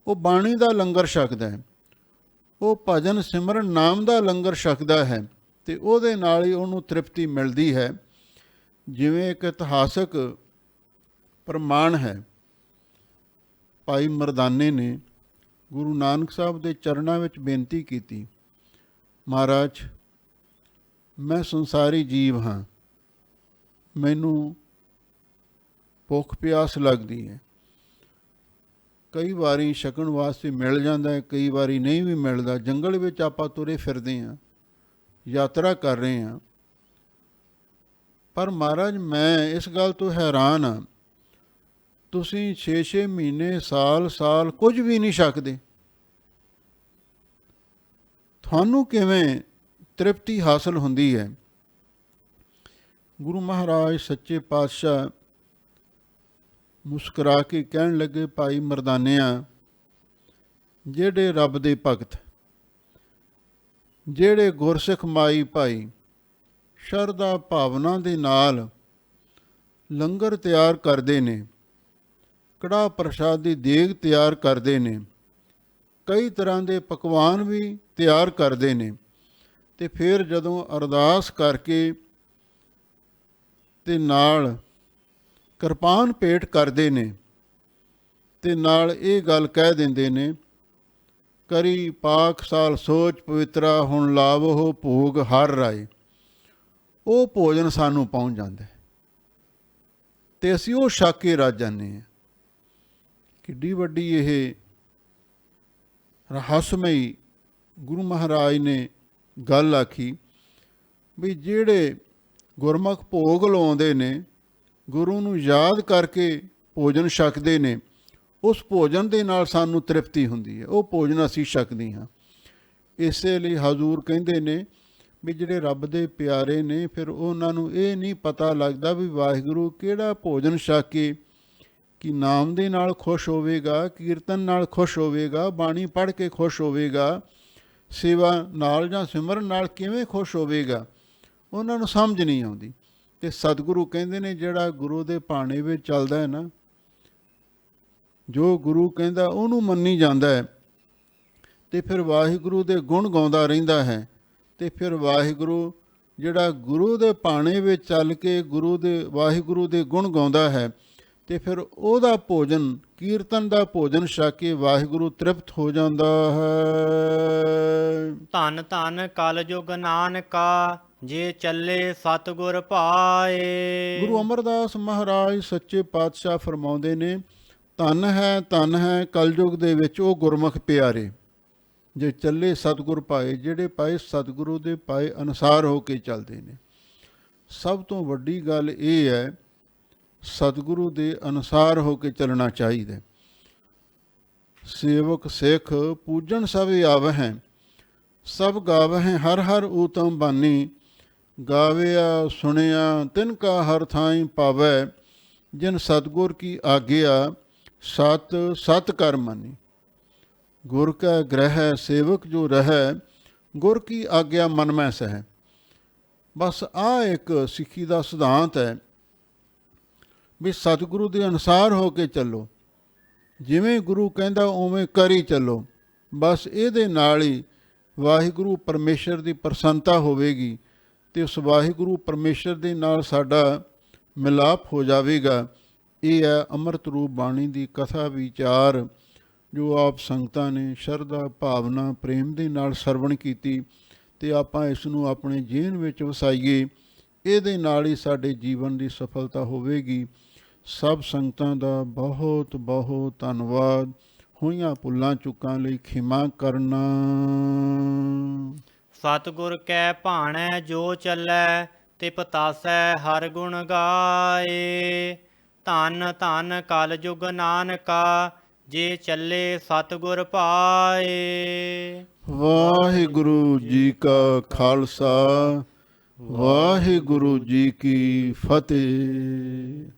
ਉਹ ਬਾਣੀ ਦਾ ਲੰਗਰ ਛਕਦਾ ਹੈ, ਉਹ ਭਜਨ ਸਿਮਰਨ ਨਾਮ ਦਾ ਲੰਗਰ ਛਕਦਾ ਹੈ, ਤੇ ਉਹਦੇ ਨਾਲ ਹੀ ਉਹਨੂੰ ਤ੍ਰਿਪਤੀ ਮਿਲਦੀ ਹੈ। ਜਿਵੇਂ ਇੱਕ ਇਤਿਹਾਸਕ ਪ੍ਰਮਾਣ ਹੈ। ਭਾਈ ਮਰਦਾਨੇ ਨੇ ਗੁਰੂ ਨਾਨਕ ਸਾਹਿਬ ਦੇ ਚਰਨਾਂ ਵਿੱਚ ਬੇਨਤੀ ਕੀਤੀ, ਮਹਾਰਾਜ ਮੈਂ ਸੰਸਾਰੀ ਜੀਵ ਹਾਂ, ਮੈਨੂੰ ਭੁੱਖ ਪਿਆਸ ਲੱਗਦੀ ਹੈ, ਕਈ ਵਾਰੀ ਛਕਣ ਵਾਸਤੇ ਮਿਲ ਜਾਂਦਾ ਹੈ, ਕਈ ਵਾਰੀ ਨਹੀਂ ਵੀ ਮਿਲਦਾ। ਜੰਗਲ ਵਿੱਚ ਆਪਾਂ ਤੁਰੇ ਫਿਰਦੇ ਹਾਂ, ਯਾਤਰਾ ਕਰ ਰਹੇ ਹਾਂ, ਪਰ ਮਹਾਰਾਜ ਮੈਂ ਇਸ ਗੱਲ ਤੋਂ ਹੈਰਾਨ ਹਾਂ, ਤੁਸੀਂ 6-6 ਮਹੀਨੇ ਸਾਲ ਕੁਝ ਵੀ ਨਹੀਂ ਛਕਦੇ, ਤੁਹਾਨੂੰ ਕਿਵੇਂ ਤ੍ਰਿਪਤੀ ਹਾਸਲ ਹੁੰਦੀ ਹੈ? ਗੁਰੂ ਮਹਾਰਾਜ ਸੱਚੇ ਪਾਤਸ਼ਾਹ ਮੁਸਕਰਾ ਕੇ ਕਹਿਣ ਲੱਗੇ, ਭਾਈ ਮਰਦਾਨਿਆਂ, ਜਿਹੜੇ ਰੱਬ ਦੇ ਭਗਤ, ਜਿਹੜੇ ਗੁਰਸਿੱਖ ਮਾਈ ਭਾਈ ਸ਼ਰਧਾ ਭਾਵਨਾ ਦੇ ਨਾਲ ਲੰਗਰ ਤਿਆਰ ਕਰਦੇ ਨੇ, ਕੜਾਹ ਪ੍ਰਸ਼ਾਦ ਦੀ ਦੇਗ ਤਿਆਰ ਕਰਦੇ ਨੇ, ਕਈ ਤਰ੍ਹਾਂ ਦੇ ਪਕਵਾਨ ਵੀ ਤਿਆਰ ਕਰਦੇ ਨੇ, ਤੇ ਫਿਰ ਜਦੋਂ ਅਰਦਾਸ ਕਰਕੇ ਤੇ ਨਾਲ ਕਿਰਪਾਨ ਭੇਟ ਕਰਦੇ ਨੇ ਤੇ ਨਾਲ ਇਹ ਗੱਲ ਕਹਿ ਦਿੰਦੇ ਨੇ, ਕਰੀ ਪਾਕ ਸਾਲ ਸੋਚ ਪਵਿੱਤਰਾ ਹੁਣ ਲਾਵੋ ਭੋਗ ਹਰ ਰਾਏ, ਉਹ ਭੋਜਨ ਸਾਨੂੰ ਪਹੁੰਚ ਜਾਂਦਾ ਹੈ ਤੇ ਅਸੀਂ ਉਹ ਛਕ ਕੇ ਰੱਜ ਜਾਂਦੇ ਹਾਂ। ਕਿੱਡੀ ਵੱਡੀ ਇਹ ਰਹੱਸਮਈ ਗੁਰੂ ਮਹਾਰਾਜ ਨੇ ਗੱਲ ਆਖੀ ਵੀ ਜਿਹੜੇ ਗੁਰਮੁਖ ਭੋਗ ਲਾਉਂਦੇ ਨੇ, ਗੁਰੂ ਨੂੰ ਯਾਦ ਕਰਕੇ ਭੋਜਨ ਛਕਦੇ ਨੇ, ਉਸ ਭੋਜਨ ਦੇ ਨਾਲ ਸਾਨੂੰ ਤ੍ਰਿਪਤੀ ਹੁੰਦੀ ਹੈ, ਉਹ ਭੋਜਨ ਅਸੀਂ ਛਕਦੇ ਹਾਂ। ਇਸੇ ਲਈ ਹਜ਼ੂਰ ਕਹਿੰਦੇ ਨੇ ਵੀ ਜਿਹੜੇ ਰੱਬ ਦੇ ਪਿਆਰੇ ਨੇ, ਫਿਰ ਉਹਨਾਂ ਨੂੰ ਇਹ ਨਹੀਂ ਪਤਾ ਲੱਗਦਾ ਵੀ ਵਾਹਿਗੁਰੂ ਕਿਹੜਾ ਭੋਜਨ ਛਕ ਕੇ ਕਿ ਨਾਮ ਦੇ ਨਾਲ ਖੁਸ਼ ਹੋਵੇਗਾ, ਕੀਰਤਨ ਨਾਲ ਖੁਸ਼ ਹੋਵੇਗਾ, ਬਾਣੀ ਪੜ੍ਹ ਕੇ ਖੁਸ਼ ਹੋਵੇਗਾ, ਸੇਵਾ ਨਾਲ ਜਾਂ ਸਿਮਰਨ ਨਾਲ ਕਿਵੇਂ ਖੁਸ਼ ਹੋਵੇਗਾ, ਉਹਨਾਂ ਨੂੰ ਸਮਝ ਨਹੀਂ ਆਉਂਦੀ। ਅਤੇ ਸਤਿਗੁਰੂ ਕਹਿੰਦੇ ਨੇ ਜਿਹੜਾ ਗੁਰੂ ਦੇ ਭਾਣੇ ਵਿੱਚ ਚੱਲਦਾ ਹੈ ਨਾ, ਜੋ ਗੁਰੂ ਕਹਿੰਦਾ ਉਹਨੂੰ ਮੰਨੀ ਜਾਂਦਾ ਹੈ, ਅਤੇ ਫਿਰ ਵਾਹਿਗੁਰੂ ਦੇ ਗੁਣ ਗਾਉਂਦਾ ਰਹਿੰਦਾ ਹੈ, ਅਤੇ ਫਿਰ ਵਾਹਿਗੁਰੂ ਜਿਹੜਾ ਗੁਰੂ ਦੇ ਭਾਣੇ ਵਿੱਚ ਚੱਲ ਕੇ ਵਾਹਿਗੁਰੂ ਦੇ ਗੁਣ ਗਾਉਂਦਾ ਹੈ, ਅਤੇ ਫਿਰ ਉਹਦਾ ਭੋਜਨ, ਕੀਰਤਨ ਦਾ ਭੋਜਨ ਛਕ ਕੇ ਵਾਹਿਗੁਰੂ ਤ੍ਰਿਪਤ ਹੋ ਜਾਂਦਾ ਹੈ। ਧੰਨ ਧੰਨ ਕਲਯੁਗ ਨਾਨਕਾ, ਜੇ ਚੱਲੇ ਸਤਿਗੁਰ ਭਾਏ। ਗੁਰੂ ਅਮਰਦਾਸ ਮਹਾਰਾਜ ਸੱਚੇ ਪਾਤਸ਼ਾਹ ਫਰਮਾਉਂਦੇ ਨੇ, ਧੰਨ ਹੈ ਕਲਯੁਗ ਦੇ ਵਿੱਚ ਉਹ ਗੁਰਮੁਖ ਪਿਆਰੇ, ਜੇ ਚੱਲੇ ਸਤਿਗੁਰ ਪਾਏ, ਜਿਹੜੇ ਪਾਏ ਸਤਿਗੁਰੂ ਦੇ ਪਾਏ ਅਨੁਸਾਰ ਹੋ ਕੇ ਚੱਲਦੇ ਨੇ। ਸਭ ਤੋਂ ਵੱਡੀ ਗੱਲ ਇਹ ਹੈ, ਸਤਿਗੁਰੂ ਦੇ ਅਨੁਸਾਰ ਹੋ ਕੇ ਚੱਲਣਾ ਚਾਹੀਦਾ। ਸੇਵਕ ਸਿੱਖ ਪੂਜਣ ਸਭ ਆਵਹਿ, ਸਭ ਗਾਵਹਿ ਹਰ ਹਰ ਊਤਮ ਬਾਨੀ, ਗਾਵਿਆ ਸੁਣਿਆ ਤਿਨ ਕਾ ਹਰ ਥਾਈ ਪਾਵੈ, ਜਿਨ ਸਤਿਗੁਰ ਕੀ ਆਗਿਆ ਸਤ ਸਤ ਕਰ ਮਾਨੀ। ਗੁਰ ਕੈ ਗ੍ਰਹਿ ਸੇਵਕ ਜੋ ਰਹਿ, ਗੁਰ ਕੀ ਆਗਿਆ ਮਨ ਮੈਂ ਸਹਿ। ਬਸ ਆਹ ਇੱਕ ਸਿੱਖੀ ਦਾ ਸਿਧਾਂਤ ਹੈ ਵੀ ਸਤਿਗੁਰੂ ਦੇ ਅਨੁਸਾਰ ਹੋ ਕੇ ਚੱਲੋ, ਜਿਵੇਂ ਗੁਰੂ ਕਹਿੰਦਾ ਉਵੇਂ ਕਰੀ ਚੱਲੋ। ਬਸ ਇਹਦੇ ਨਾਲ ਹੀ ਵਾਹਿਗੁਰੂ ਪਰਮੇਸ਼ਰ ਦੀ ਪ੍ਰਸੰਨਤਾ ਹੋਵੇਗੀ ਅਤੇ ਉਸ ਵਾਹਿਗੁਰੂ ਪਰਮੇਸ਼ਰ ਦੇ ਨਾਲ ਸਾਡਾ ਮਿਲਾਪ ਹੋ ਜਾਵੇਗਾ। ਇਹ ਹੈ ਅੰਮ੍ਰਿਤ ਰੂਪ ਬਾਣੀ ਦੀ ਕਥਾ ਵਿਚਾਰ, ਜੋ ਆਪ ਸੰਗਤਾਂ ਨੇ ਸ਼ਰਧਾ ਭਾਵਨਾ ਪ੍ਰੇਮ ਦੇ ਨਾਲ ਸਰਵਣ ਕੀਤੀ, ਅਤੇ ਆਪਾਂ ਇਸ ਨੂੰ ਆਪਣੇ ਜੀਵਨ ਵਿੱਚ ਵਸਾਈਏ। ਇਹਦੇ ਨਾਲ ਹੀ ਸਾਡੇ ਜੀਵਨ ਦੀ ਸਫਲਤਾ ਹੋਵੇਗੀ। ਸਭ ਸੰਗਤਾਂ ਦਾ ਬਹੁਤ ਬਹੁਤ ਧੰਨਵਾਦ। ਹੋਈਆਂ ਭੁੱਲਾਂ ਚੁੱਕਾਂ ਲਈ ਖਿਮਾ ਕਰਨਾ। ਸਤਿਗੁਰ ਕੈ ਭਾਣੈ ਜੋ ਚੱਲੈ, ਤੇ ਪਤਾਸੈ ਹਰ ਗੁਣ ਗਾਏ। ਧੰਨ ਧੰਨ ਕਲਯੁਗ ਨਾਨਕਾ, ਜੇ ਚੱਲੇ ਸਤਿਗੁਰ ਭਾਏ। ਵਾਹਿਗੁਰੂ ਜੀ ਕਾ ਖਾਲਸਾ, ਵਾਹਿਗੁਰੂ ਜੀ ਕੀ ਫਤਿਹ।